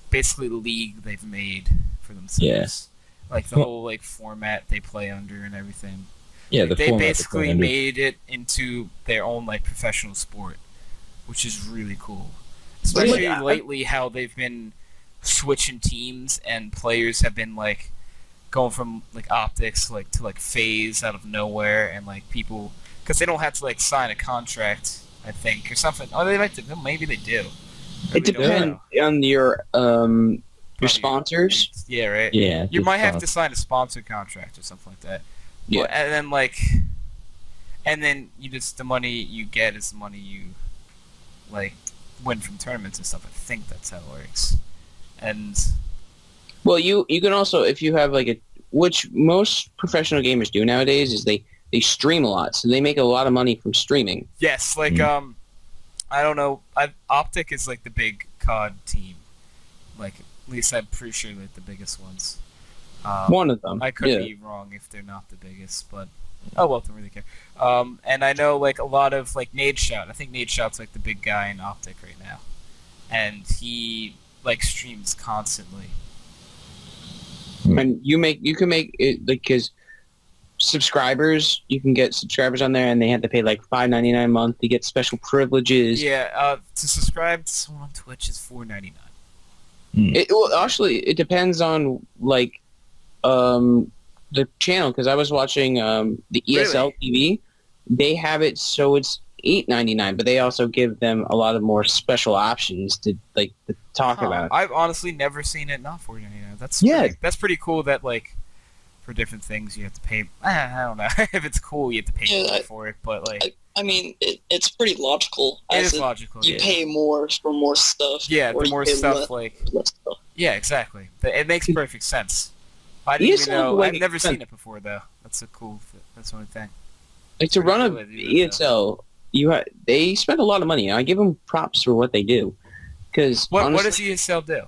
basically the league they've made for themselves. Yeah. Like the whole like format they play under and everything. yeah, Like, the they format basically they're playing under. made it into their own like professional sport, which is really cool. Especially lately, how they've been switching teams and players have been like going from like optics to like phase out of nowhere, and like people because they don't have to like sign a contract, I think, or something. Oh, they might. Maybe they do. it depends on your sponsors. Yeah, right. Yeah, You just might have to sign a sponsor contract or something like that. Yeah. But, and then you just the money you get is the money you like win from tournaments and stuff. I think that's how it works. And Well, you can also, if you have like which most professional gamers do nowadays is they stream a lot, so they make a lot of money from streaming. yes, like I don't know. Optic is like the big COD team. Like at least I'm pretty sure like the biggest ones. One of them. I could be wrong if they're not the biggest, but oh well, don't really care. And I know like a lot of like Nade Shout. I think Nade Shout's like the big guy in Optic right now, and he like streams constantly. And you can make it like because subscribers, you can get subscribers on there, and they have to pay like $5.99 a month to get special privileges. Yeah, to subscribe to someone on Twitch is $4.99. Actually, it depends on like the channel because I was watching the ESL TV. They have it so it's $8.99, but they also give them a lot of more special options to talk about. I've honestly never seen it not $4.99. That's pretty cool. That like for different things you have to pay. I don't know if it's cool you have to pay more for it, but like I mean it's pretty logical. It is logical. You pay more for more stuff. Yeah, the more stuff less stuff. Yeah, exactly. It makes perfect sense. I didn't even know. I've never seen it before though. That's the only thing. Like to run a ESL, they spend a lot of money. I give them props for what they do. Because what does ESL do?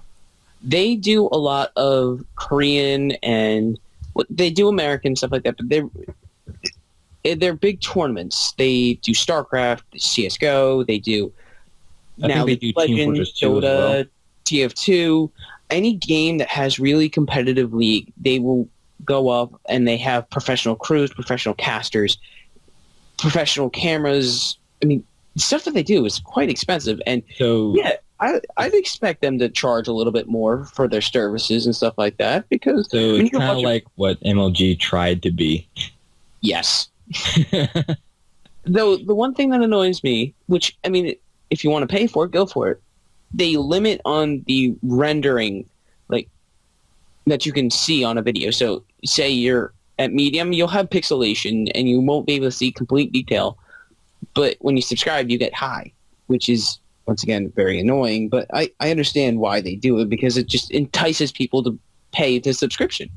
They do a lot of Korean and they do American stuff like that. But they're big tournaments. They do StarCraft, CS:GO. They do now they do Team Legends, Fortress 2 Dota, as well. TF2. Any game that has really competitive league, they will go up and they have professional crews, professional casters, professional cameras. I mean, the stuff that they do is quite expensive. And So yeah, I'd expect them to charge a little bit more for their services and stuff like that because it's kind of like what MLG tried to be. Yes. Though the one thing that annoys me, which I mean, if you want to pay for it, go for it. They limit on the rendering, like that you can see on a video. So, say you're at medium, you'll have pixelation, and you won't be able to see complete detail. But when you subscribe, you get high, which is once again very annoying. But I understand why they do it because it just entices people to pay the subscription.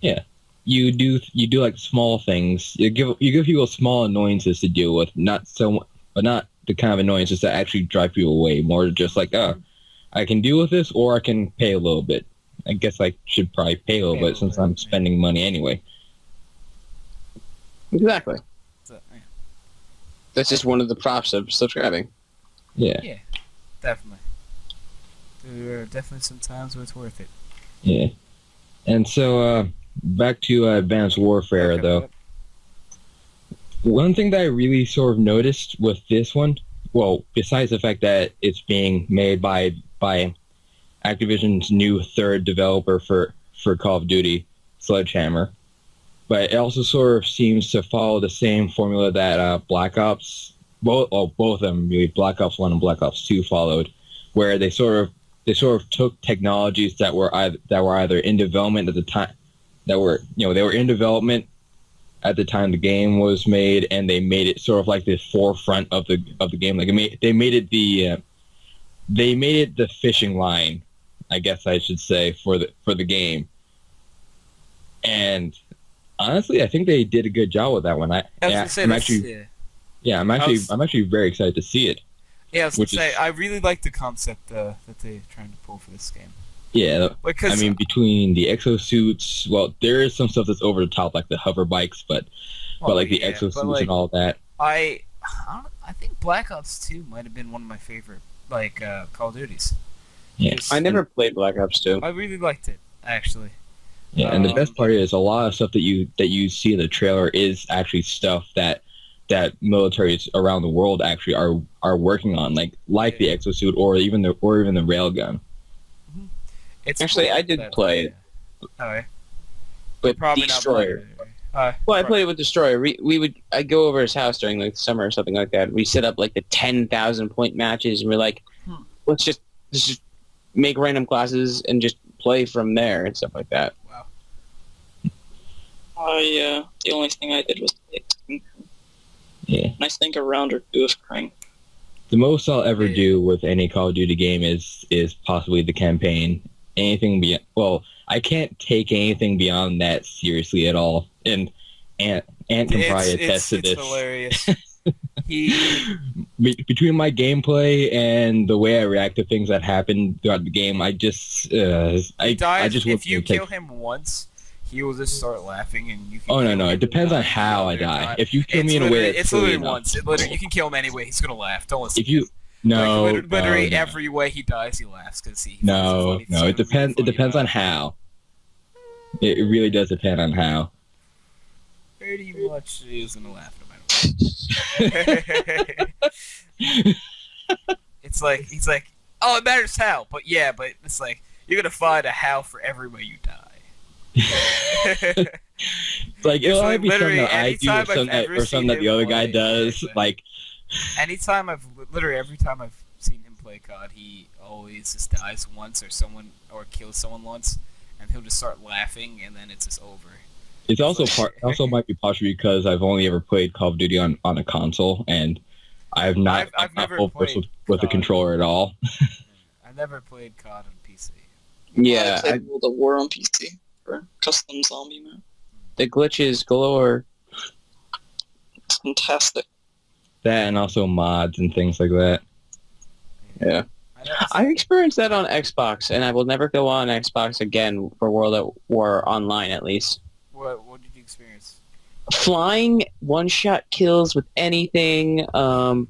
Yeah. you do like small things. You give people small annoyances to deal with, not the kind of annoyances that actually drive people away. More just like, I can deal with this, or I can pay a little bit. I guess I should probably pay a little bit since I'm spending money anyway. Exactly. So, yeah. That's just one of the props of subscribing. Yeah. Yeah, definitely. There are definitely some times where it's worth it. Yeah. And so, back to Advanced Warfare, Okay, though. One thing that I really sort of noticed with this one, well, besides the fact that it's being made by Activision's new third developer for Call of Duty, Sledgehammer, but it also sort of seems to follow the same formula that Black Ops, both of them, really, Black Ops 1 and Black Ops 2 followed, where they sort of took technologies that were either in development at the time, they were in development at the time the game was made, and they made it sort of like the forefront of the game. Like they made it the fishing line, I guess I should say, for the game. And honestly, I think they did a good job with that one. I'm actually very excited to see it. Yeah, I was gonna say, I really like the concept that they're trying to pull for this game. Yeah, Because, I mean, between the exosuits, well, there is some stuff that's over the top, like the hover bikes, but the exosuits and all that. I think Black Ops 2 might have been one of my favorite, Call of Duties. Yeah. I never played Black Ops 2. I really liked it, actually. Yeah, and the best part is a lot of stuff that you see in the trailer is actually stuff that militaries around the world actually are working on, like the exosuit or even the railgun. Actually, I did play it. Oh, yeah. With Probably Destroyer. Not Well, I played it with Destroyer. I'd go over his house during the summer or something like that. We set up like the 10,000 point matches, and we're like, let's just make random classes and just play from there and stuff like that. Wow. The only thing I did was play Krang. Yeah. And I think a round or two of Krang. The most I'll ever do with any Call of Duty game is possibly the campaign. Anything beyond, well, I can't take anything beyond that seriously at all. And Ant can probably attest to this. It's hilarious. Between my gameplay and the way I react to things that happen throughout the game, I just if you kill him once, he will just start laughing, and you can. Oh no! It depends on how I die. If you kill me in a way that's literally once. You can kill him anyway. He's gonna laugh. Don't listen. If you literally every way he dies, he laughs because he. No. It depends. It depends on how. It really does depend on how. Pretty much, he's gonna laugh no matter what. It's like he's like, oh, it matters how, but it's like you're gonna find a how for every way you die. Like it'll either be something that I do or something that the other guy does. Like every time I've seen him play COD, he always just dies once or kills someone once, and he'll just start laughing, and then it's just over. It's also might be partially because I've only ever played Call of Duty on a console, and I've not full versed with the controller at all. I've never played COD on PC. Yeah, I played World of War on PC for custom zombie map. The glitches galore. It's fantastic. That and also mods and things like that. Yeah. I experienced that on Xbox, and I will never go on Xbox again for World at War Online, at least. What did you experience? Flying one-shot kills with anything. What?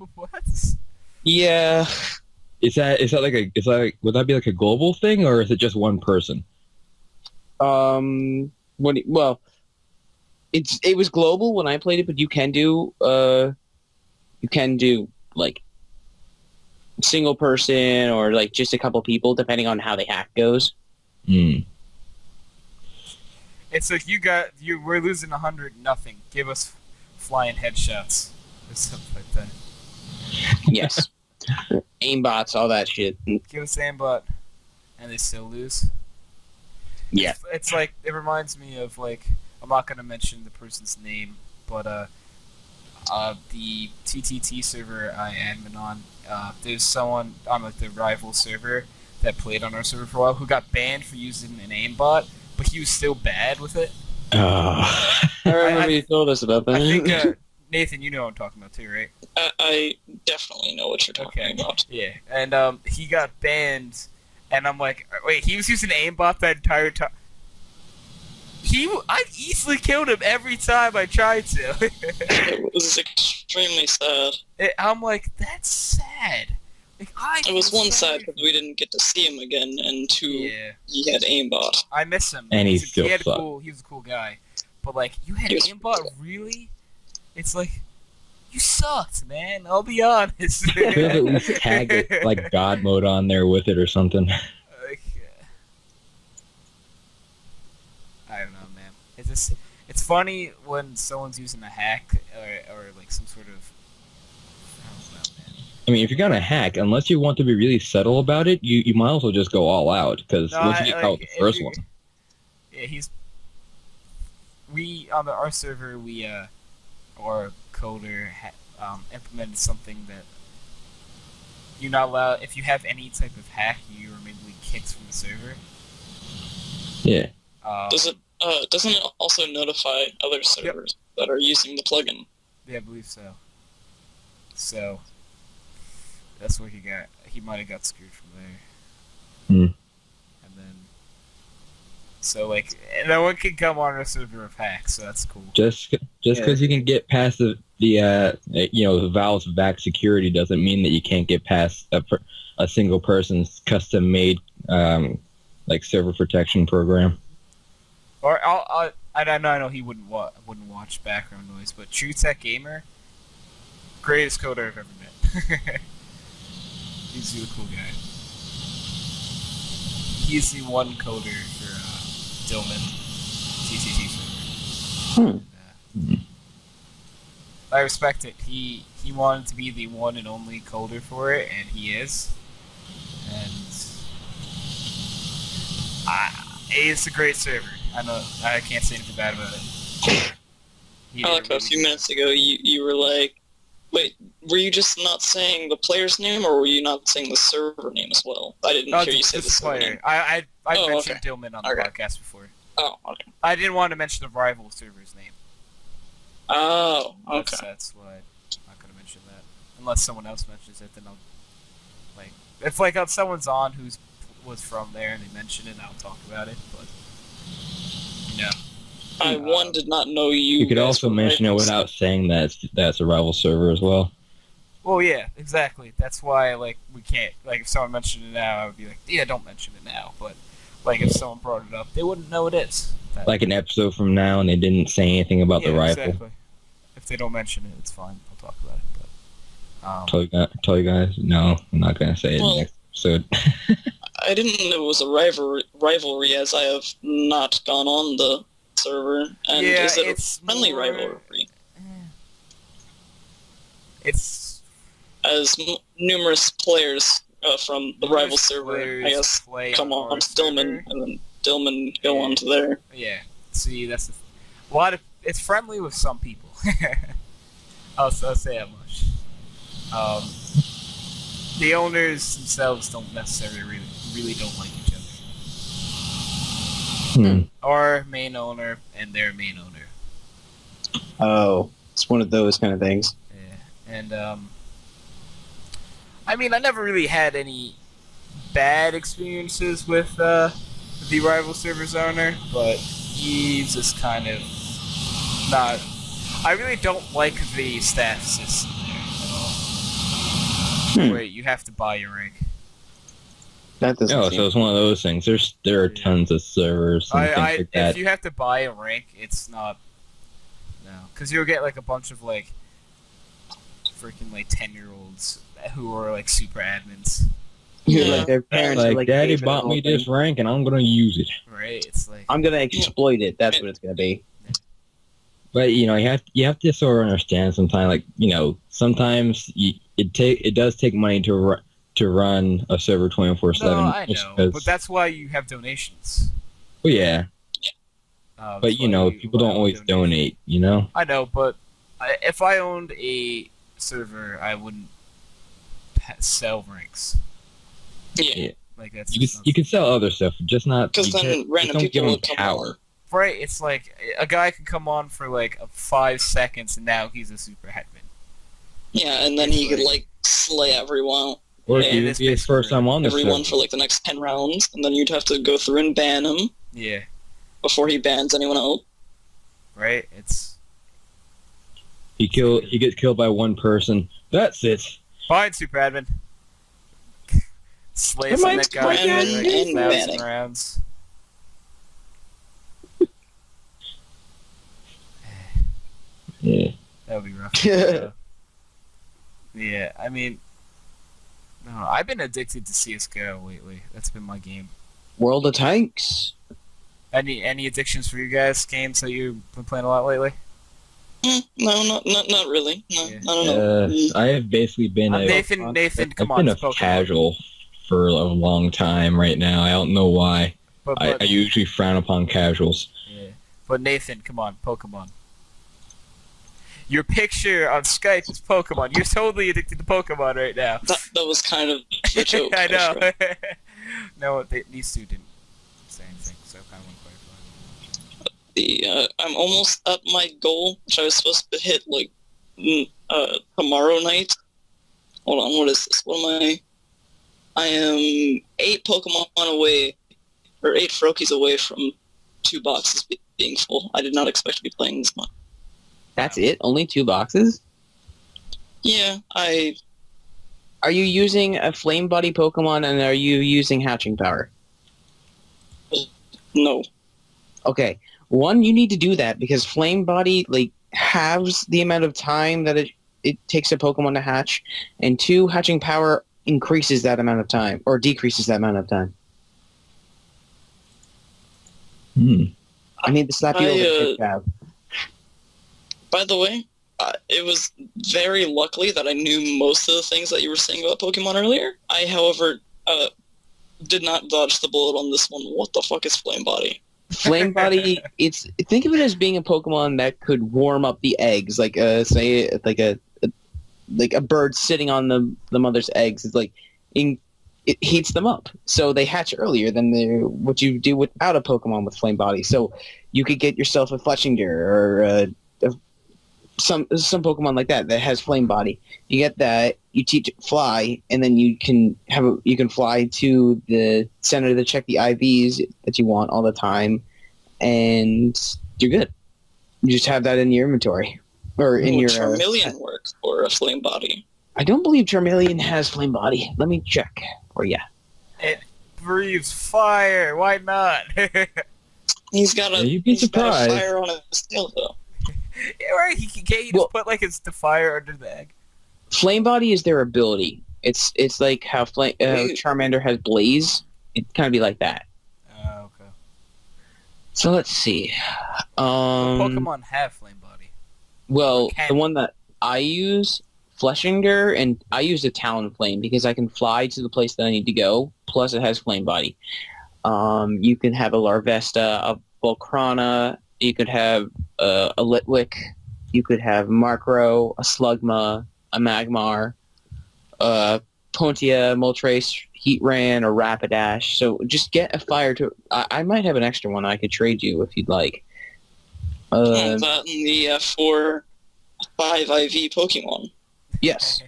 Yeah. Would that be like a global thing, or is it just one person? It was global when I played it, but you can do like single person or like just a couple people, depending on how the hack goes. It's like we're losing 100-0. Give us flying headshots or something like that. Yes. Aimbots, all that shit. Give us aimbot, and they still lose. Yeah. It's like, it reminds me of, like, I'm not going to mention the person's name, but the TTT server I admin on, there's someone on like the rival server that played on our server for a while who got banned for using an aimbot, but he was still bad with it. I remember you told us about that. I think, Nathan, you know what I'm talking about too, right? I definitely know what you're talking about. Yeah, and he got banned, and I'm like, wait, he was using aimbot that entire time? I easily killed him every time I tried to. It was extremely sad. I'm like, that's sad. Like, It was one side because we didn't get to see him again, and two, he had aimbot. I miss him. And he was still a sucked. he was a cool guy. But, like, you had He was aimbot? cool. Really? It's like, you sucked, man. I'll be honest. Could have at least tagged it, like God mode on there with it or something. Like, I don't know, man. It's funny when someone's using a hack or like some sort of, I don't know, man. I mean, if you're gonna hack, unless you want to be really subtle about it, you might as well just go all out, because once you get caught with the first one. Yeah, on our server, or Coder implemented something that you're not allowed, if you have any type of hack, you are immediately kicked from the server. Yeah. Doesn't it also notify other servers that are using the plugin? Yeah, I believe so. So that's what he got. He might have got screwed from there. Hmm. And then, so like, no one can come on our server of hacks, so that's cool. Just because you can get past the Valve's VAC security doesn't mean that you can't get past a single person's custom made like server protection program. Or I know he wouldn't watch background noise, but TrueTech Gamer, greatest coder I've ever met. He's a cool guy. He's the one coder for Dillman TCT server. I respect it. He wanted to be the one and only coder for it, and he is. And it's a great server. I know I can't say anything bad about it. A few minutes ago, you were like, wait, were you just not saying the player's name, or were you not saying the server name as well? I didn't hear you say the server name. I mentioned Dillman on the podcast before. Oh, okay. I didn't want to mention the rival server's name. Oh, okay. That's why I'm not going to mention that. Unless someone else mentions it, then I'll... Like, if like someone's on who was from there and they mention it, I'll talk about it, but... No. I did not know you. You could also mention it without saying that's a rival server as well. Well, yeah, exactly. That's why, like, we can't... Like, if someone mentioned it now, I would be like, yeah, don't mention it now. But, like, if someone brought it up, they wouldn't know it is. Like an episode from now, and they didn't say anything about the rival. Exactly. If they don't mention it, it's fine. I'll talk about it. But, Tell you guys, no, I'm not going to say it next episode. I didn't know it was a rivalry, as I have not gone on the server. And is it a friendly rivalry? It's... As numerous players from the rival server, I guess, come on Stillman, and then Stillman go on to there. Yeah. See, that's it's friendly with some people. I'll say that much. The owners themselves don't necessarily really don't like each other. Our main owner and their main owner. Oh, it's one of those kind of things. Yeah, and I mean, I never really had any bad experiences with the rival server's owner, but he's just kind of not... I really don't like the staff system there at all. Where you have to buy your rank. That doesn't so it's one of those things. There are tons of servers and things like that. If you have to buy a rank, it's not... No. Because you'll get, like, a bunch of, like, freaking, like, 10-year-olds who are, like, super admins. Yeah, like their parents like, are like, Daddy bought me this rank and I'm gonna use it. Right? It's like... I'm gonna exploit it. That's what it's gonna be. But you have to sort of understand sometimes, like, sometimes it does take money to run a server 24/7. No, I know, but that's why you have donations. Well, yeah. But people don't always donate. I know, but if I owned a server, I wouldn't sell ranks. Yeah. Like that's you can sell other stuff, just not... Because then random people would come power. over. Right, it's like a guy can come on for like 5 seconds and now he's a super headman. Yeah, and then he could like slay everyone. Or Yeah, if it he is would be his basically first time on the Everyone show. for like the next 10 rounds, and then you'd have to go through and ban him Yeah, before he bans anyone else. right? It's He gets killed by one person. That's it. fine, super admin. Slay Am some I that guy for like and 1,000 banning? rounds. Yeah. That would be rough. Yeah, I mean, no, I've been addicted to CS:GO lately. That's been my game. World of Tanks. Any addictions for you guys? Games that you've been playing a lot lately? No, not really. No, Yeah. I don't know. I have basically been Nathan, come I've on, been a it's Pokemon. casual for a long time right now. I don't know why. But, I usually frown upon casuals. yeah. But Nathan, come on, Pokemon. Your picture on Skype is Pokemon. You're totally addicted to Pokemon right now. That was kind of a joke. I know. Joshua. No, these two didn't say anything, so I kind of went quite I'm almost at my goal, which I was supposed to hit like tomorrow night. Hold on, what is this? What am I? I am 8 Pokemon away, or 8 Froakies away from 2 boxes being full. I did not expect to be playing this much. That's it? Only 2 boxes? Yeah, Are you using a Flame Body Pokemon and are you using Hatching Power? no. Okay. One, you need to do that because Flame Body like halves the amount of time that it takes a Pokemon to hatch, and 2, Hatching Power increases that amount of time or decreases that amount of time. I need to slap you over the tab. By the way, it was very luckily that I knew most of the things that you were saying about Pokemon earlier. I, however, did not dodge the bullet on this one. What the fuck is Flame Body? Flame Body, think of it as being a Pokemon that could warm up the eggs, like say like a bird sitting on the mother's eggs. It's like it heats them up, so they hatch earlier than what you do without a Pokemon with Flame Body. So you could get yourself a Fletchinger or some Pokemon like that has Flame Body. You get that, you teach it Fly, and then you can fly to the center to check the IVs that you want all the time, and you're good. You just have that in your inventory or in your Charmeleon work for a Flame Body. I don't believe Charmeleon has Flame Body. Let me check for you. It breathes fire. Why not? He's got a you'd be surprised. fire on his tail though. Yeah, right. He just put like his fire under the egg. Flame Body is their ability. It's like how Charmander has Blaze. It kind of be like that. Okay. So let's see. Pokemon have Flame Body. Well, Can. the one that I use, Fleshinger, and I use a Talonflame because I can fly to the place that I need to go. Plus, it has Flame Body. You can have a Larvesta, a Volcrana. You could have a Litwick. You could have Markrow, a Slugma, a Magmar, Pontia, Moltres, Heatran, or Rapidash. So just get a fire to... I might have an extra one I could trade you if you'd like. That and the 4, 5 IV Pokemon. Yes.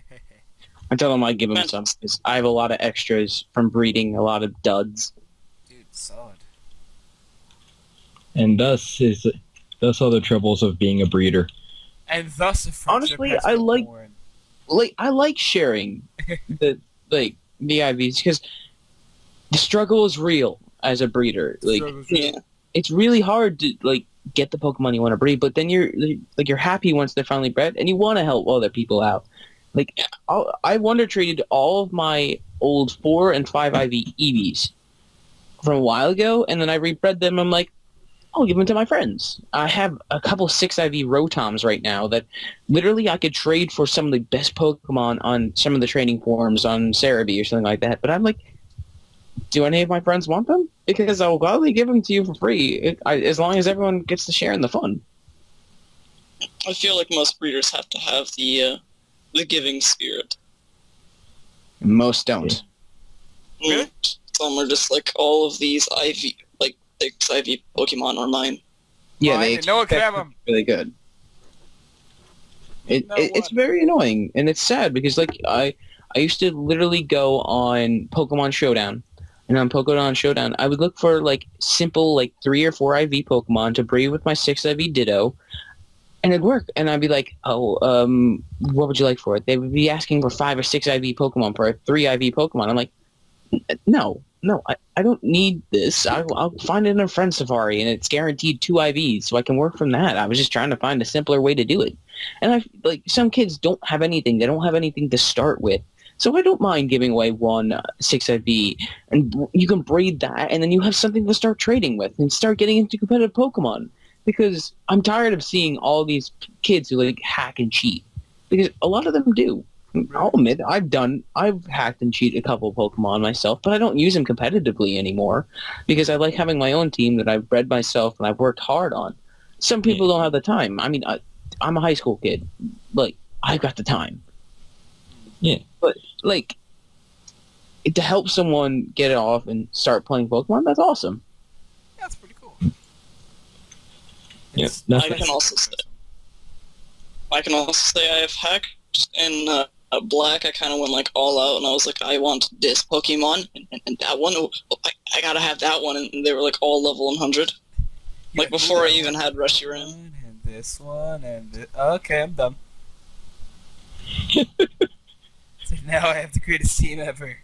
I tell them I'd give them some, because I have a lot of extras from breeding, a lot of duds. Dude, solid. And thus are the troubles of being a breeder. And thus, a friendship Honestly, has I been like- born. I like sharing the IVs, because the struggle is real as a breeder. Yeah. It's really hard to get the Pokemon you want to breed, but then you're happy once they're finally bred, and you want to help other people out. I wonder traded all of my old 4 and 5 IV EVs from a while ago, and then I rebred them. I'm like, I'll give them to my friends. I have a couple 6 IV Rotoms right now that literally I could trade for some of the best Pokemon on some of the trading forums on Cerebi or something like that. But I'm like, do any of my friends want them? Because I'll gladly give them to you for free, as long as everyone gets to share in the fun. I feel like most breeders have to have the giving spirit. Most don't. Really? Some are just like, all of these IV, like 6 IV Pokemon are mine. Yeah, Fine, and no one can have them. Really good. It's very annoying, and it's sad because like I used to literally go on Pokemon Showdown, and on Pokemon Showdown I would look for like simple like 3 or 4 IV Pokemon to breed with my 6 IV Ditto, and it'd work. And I'd be like, oh, what would you like for it? They would be asking for 5 or 6 IV Pokemon for a 3 IV Pokemon. I'm like, no, I don't need this. I'll find it in a friend safari, and it's guaranteed 2 IVs, so I can work from that. I was just trying to find a simpler way to do it. And some kids don't have anything. They don't have anything to start with. So I don't mind giving away 1 6 IV, and you can breed that, and then you have something to start trading with and start getting into competitive Pokemon. Because I'm tired of seeing all these kids who like hack and cheat. Because a lot of them do. I'll admit, I've hacked and cheated a couple of Pokemon myself, but I don't use them competitively anymore because I like having my own team that I've bred myself and I've worked hard on. Some people don't have the time. I mean, I'm a high school kid. Like, I've got the time. Yeah. But, like, to help someone get it off and start playing Pokemon, that's awesome. Yeah, that's pretty cool. Yeah. I can also say I have hacked in Black. I kind of went like all out, and I was like, I want this Pokemon and that one. I gotta have that one, and they were like all level 100. Like before I even had Reshiram. And this one and this. Okay, I'm done. So now I have the greatest team ever.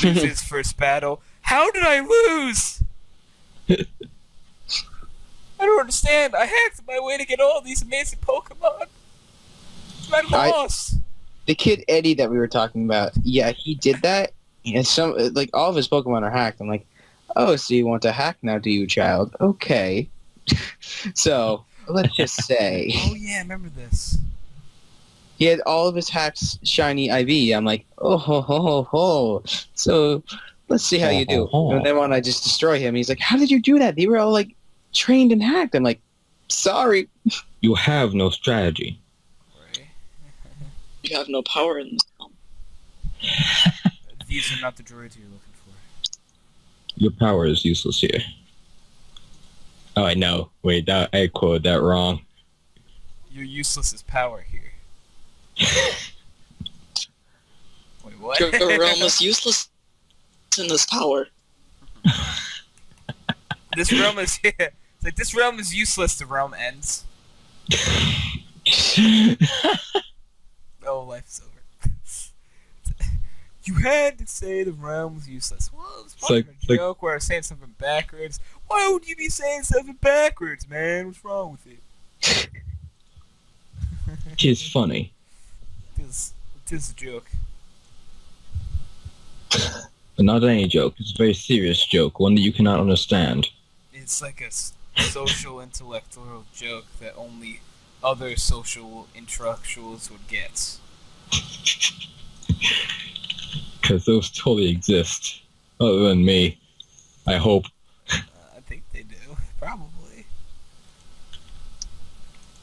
Loses first battle. How did I lose? I don't understand. I hacked my way to get all these amazing Pokemon. I lost. The kid Eddie that we were talking about, yeah, he did that, and all of his Pokemon are hacked. I'm like, oh, so you want to hack now, do you, child? Okay. So let's just say, Oh yeah, I remember this. he had all of his hacks shiny IV. I'm like, oh ho ho ho ho. So let's see how you do. And then when I just destroy him, he's like, how did you do that? They were all like trained and hacked. I'm like, sorry. You have no strategy. You have no power in this film. These are not the droids you're looking for. Your power is useless here. Oh, I know. Wait, I quoted that wrong. You're useless as power here. Wait, what? Your realm is useless in this power. This realm is here. It's like this realm is useless. The realm ends. Oh, life's over. You had to say the realm was useless. Well, it was part of a joke where I was saying something backwards. Why would you be saying something backwards, man? What's wrong with it? It's funny. It is a joke. But not any joke. It's a very serious joke, one that you cannot understand. It's like a social intellectual joke that only other social intellectuals would get. Because those totally exist. Other than me. I hope. I think they do. Probably.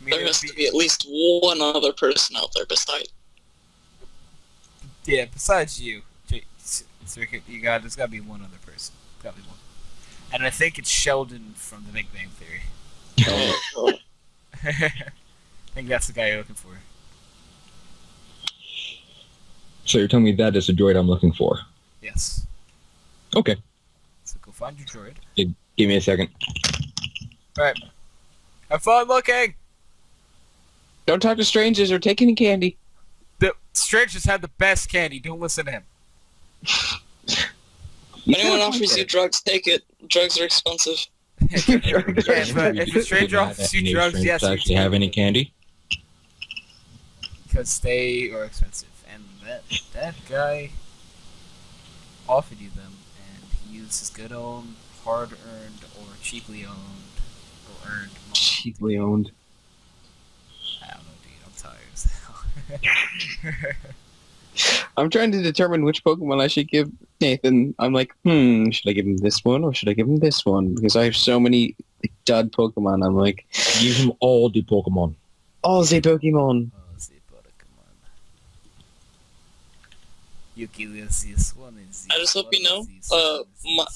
I mean, There has to be at least one other person out there besides. Yeah, besides you. There's gotta be one other person. Gotta be one. And I think it's Sheldon from The Big Bang Theory. I think that's the guy you're looking for. So you're telling me that is the droid I'm looking for? Yes. Okay. So go find your droid. Give me a second. Alright. Have fun looking! Don't talk to strangers or take any candy. The strangers have the best candy. Don't listen to him. If anyone offers you drugs, take it. Drugs are expensive. If a stranger offers you drugs, yes. Actually have any candy? Because they are expensive. And that guy offered you them, and he used his good own, hard-earned, or cheaply owned, or earned money. Cheaply owned. I don't know, dude. I'm tired as hell. I'm trying to determine which Pokemon I should give Nathan. I'm like, should I give him this one or should I give him this one? Because I have so many dud Pokemon. I'm like, give him all the Pokemon. All the Pokemon. I just hope you know,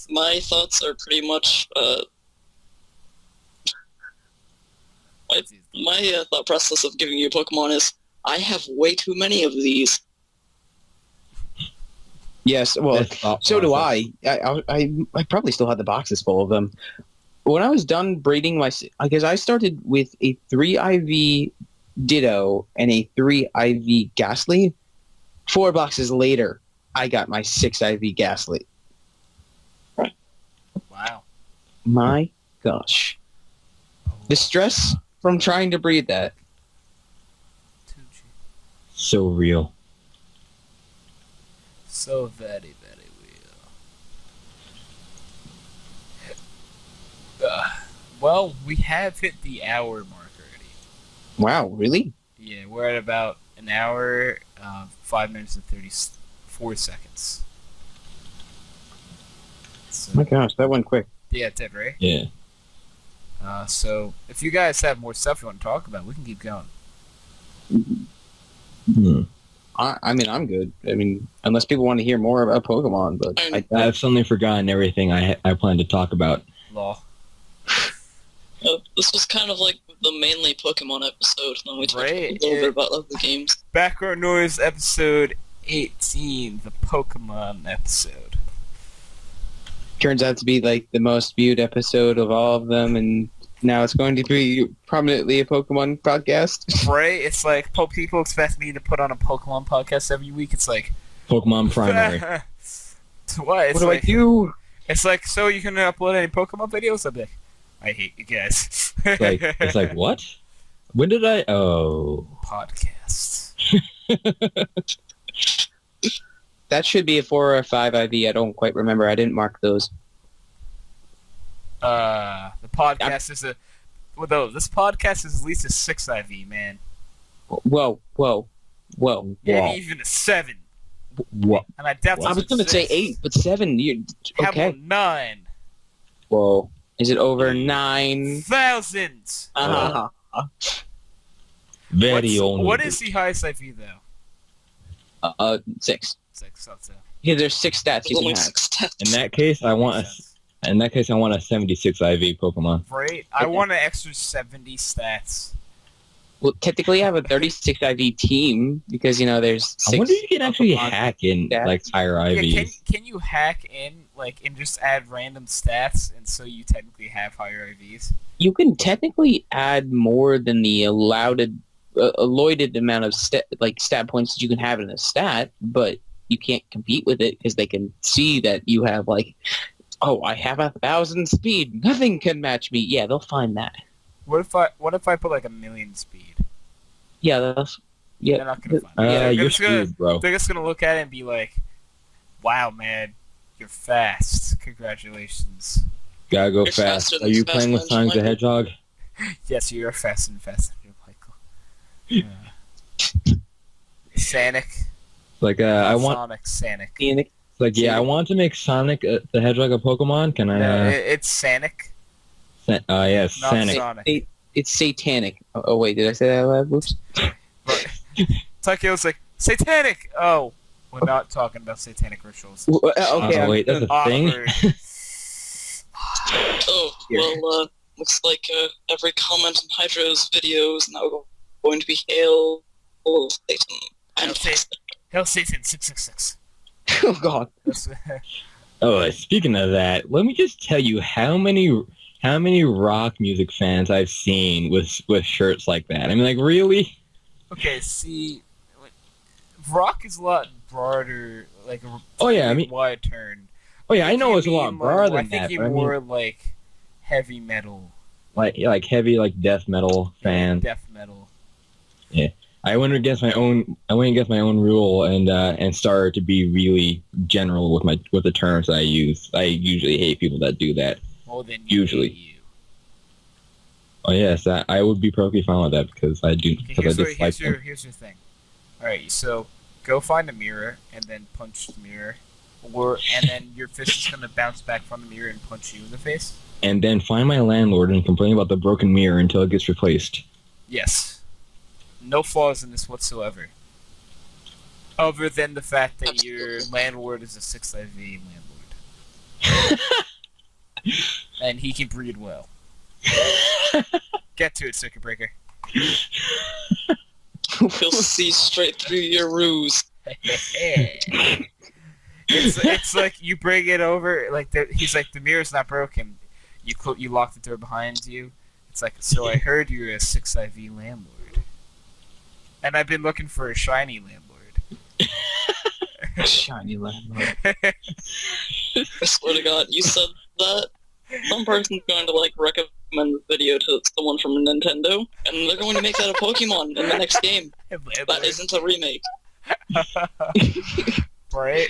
my thoughts are pretty much, My thought process of giving you a Pokemon is, I have way too many of these. Yes, well, That's thought so do process. I probably still have the boxes full of them. When I was done breeding because I started with a 3 IV Ditto and a 3 IV Ghastly. 4 boxes later, I got my 6 IV Ghastly. Wow. My gosh. The stress from trying to breed that. So real. So very, very real. Well, we have hit the hour mark already. Wow, really? Yeah, we're at about an hour, 5 minutes and 34 seconds. So, My gosh, that went quick. yeah, it did, right? Yeah. So, if you guys have more stuff you want to talk about, we can keep going. Hmm. I mean, I'm good. I mean, unless people want to hear more about Pokemon, but I've suddenly forgotten everything I plan to talk about. Law. This was kind of like the mainly Pokemon episode, when we talked Right, a little bit about other games. Background Noise episode 18, the Pokemon episode. turns out to be like the most viewed episode of all of them, and now it's going to be prominently a Pokemon podcast. Right? It's like people expect me to put on a Pokemon podcast every week. It's like Pokemon Primary. what? It's What do like, I do? It's like, so you can upload any Pokemon videos? I'm like, I hate you guys. It's like what? When did I? Oh. Podcast. That should be a 4 or a 5 IV. I don't quite remember. I didn't mark those. The podcast is this podcast is at least a 6 IV, man. Whoa. Maybe even a 7. What? And I doubt I was going to say 8, but 7. How Okay. about 9? Whoa. Is it over 9? Thousands. Very only. What is the highest IV though? 6. 6. So. Yeah, there's 6 stats There's you only can have. 6 stats. In that case, I want a 76 IV Pokemon. Right? I want an extra 70 stats. Well, technically, I have a 36 IV team because there's 6. I wonder if you can actually Pokemon hack in stats. like higher IVs. Yeah, can you hack in and just add random stats and so you technically have higher IVs? You can technically add more than the allowed amount of stat points that you can have in a stat, but you can't compete with it because they can see that you have I have 1,000 speed. Nothing can match me. Yeah, they'll find that. What if I put like 1,000,000 speed? Yeah, They're not gonna find it. You're just gonna, screwed, bro. They're just gonna look at it and be like, "Wow, man, you're fast. Congratulations." Gotta go You're fast. faster Are than you Fast playing with Punch, Sonic the Michael. Hedgehog? Yes, you are faster and faster, Michael. Sanic. Like I want. Sonic. Sanic. Phoenix. Like yeah, I want to make Sonic the Hedgehog a Pokemon. Can I? No, it's Sanic, Yes, not Sonic. Sonic. It's satanic. Oh wait, did I say that out loud? Whoops. Takio's like, Satanic! Oh, we're not talking about satanic rituals. Okay. Oh wait, that's a thing. Awkward. Oh, well, looks like every comment on Hydro's video is now going to be Hail Satan. Fantastic. Hail Satan 666. Oh god. That's, Oh, speaking of that, let me just tell you how many rock music fans I've seen with shirts like that. I mean, like really? okay, see, rock is a lot broader, like a Oh, yeah, I mean- wide turn. Oh yeah, I know You it's a lot mean, broader I than think that. you But I mean, more like heavy metal, like heavy like death metal fans. death metal. I went against my own rule and started to be really general with the terms that I use. I usually hate people that do that. Well, then Usually. you. Oh yes, I would be perfectly fine with that because I do Okay, because I dislike them. here's your thing. All right, so go find a mirror and then punch the mirror, and then your fist is gonna bounce back from the mirror and punch you in the face. And then find my landlord and complain about the broken mirror until it gets replaced. Yes. No flaws in this whatsoever. Other than the fact that your landlord is a 6 IV landlord. And he can breed well. Get to it, Circuit Breaker. We'll see straight through your ruse. It's like you bring it over. Like he's like, the mirror's not broken. You lock the door behind you. It's like, so I heard you're a 6IV landlord, and I've been looking for a shiny landlord. Shiny landlord. I swear to God, you said that. Some person's going to like recommend the video to someone from Nintendo, and they're going to make that a Pokemon in the next game. That isn't a remake. Right?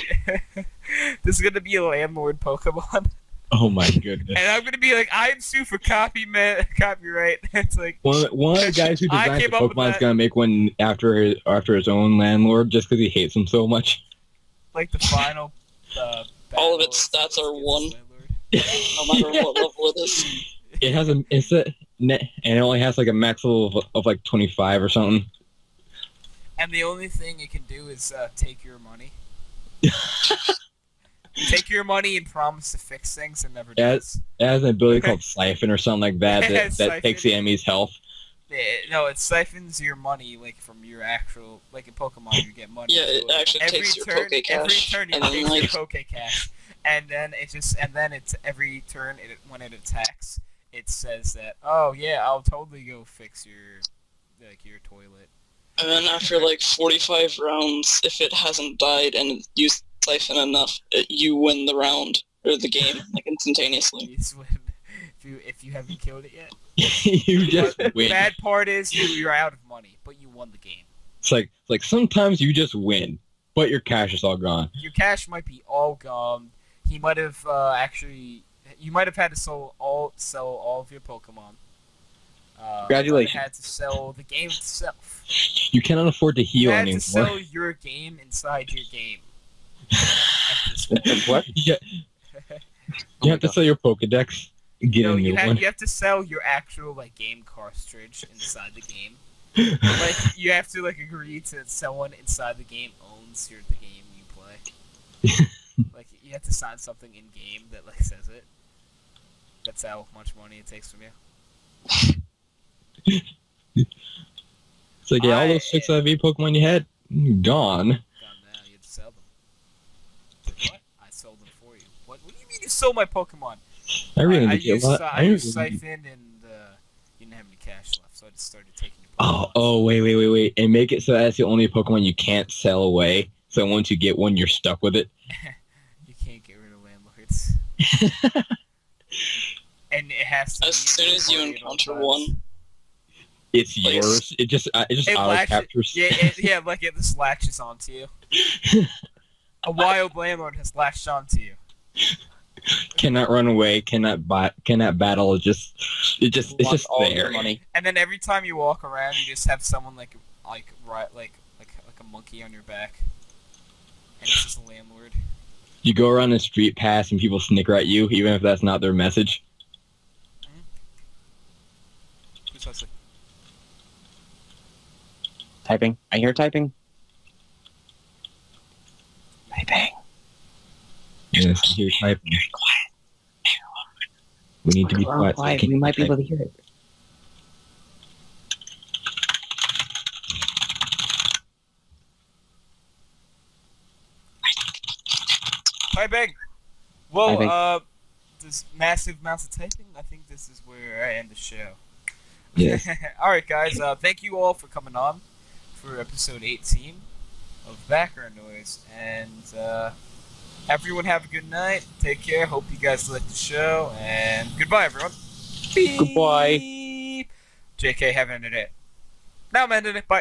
This is gonna be a landlord Pokemon. Oh my goodness. And I'm gonna be like, I'm sue for copyright. It's like One of the guys who designed the came up with Pokemon's that. gonna make one after his own landlord just because he hates him so much. like the final. All of its stats are 1. No matter what level it is. It has and it only has like a max level of like 25 or something. And the only thing it can do is take your money. Take your money and promise to fix things and never does. It has an ability called Siphon or something like that Yeah, that takes the enemy's health. No, it siphons your money like from your actual, like in Pokemon you get money. Yeah, it actually takes your Pokecash. Every turn and it then, takes your like, Pokecash, and then it's every turn when it attacks, it says that, oh yeah, I'll totally go fix your toilet. And then after like 45 rounds, if it hasn't died and you siphon enough, you win the round or the game like instantaneously. It's when, if you haven't killed it yet. You just But the win. bad part is you're out of money, but you won the game. It's like sometimes you just win, but your cash is all gone. Your cash might be all gone. He might have you might have had to sell all of your Pokemon. Congratulations. You had to sell the game itself. You cannot afford to You heal had anymore. to sell your game inside your game. At this point. What? You have to sell your Pokedex. And get No, a new one. you have to sell your actual game cartridge inside the game. Like you have to agree to someone inside the game owns the game you play. Like you have to sign something in game that says it. That's how much money it takes from you. It's like, yeah, all those 6IV Pokemon you had, gone. Gone now, you have to sell them. It's like, what? I sold them for you. What do you mean you sold my Pokemon? I really I need to get a lot. I used Siphon and you didn't have any cash left, so I just started taking your Pokemon. Oh, wait. And make it so that's the only Pokemon you can't sell away. So once you get one, you're stuck with it. You can't get rid of landlords. And it has to As soon as you encounter one, It's Like, yours. It just it auto latches, captures. it just latches onto you. A wild landlord has latched onto you. Cannot run away. Cannot battle. It's just all your there. money. And then every time you walk around, you just have someone like a monkey on your back, and it's just a landlord. You go around the street pass and people snicker at you, even if that's not their message. Precisely. Typing. I hear typing. Typing. Yes, you're typing. We need to be quiet. so Quiet. can We might be type. able to hear it. Typing. Well, Typing. this massive amounts of typing. I think this is where I end the show. Yes. All right, guys. Thank you all for coming on for episode 18 of Background Noise, and everyone have a good night. Take care. Hope you guys liked the show, and goodbye, everyone. Goodbye. Beep. JK, have an ended it. Now I'm ending it. Bye.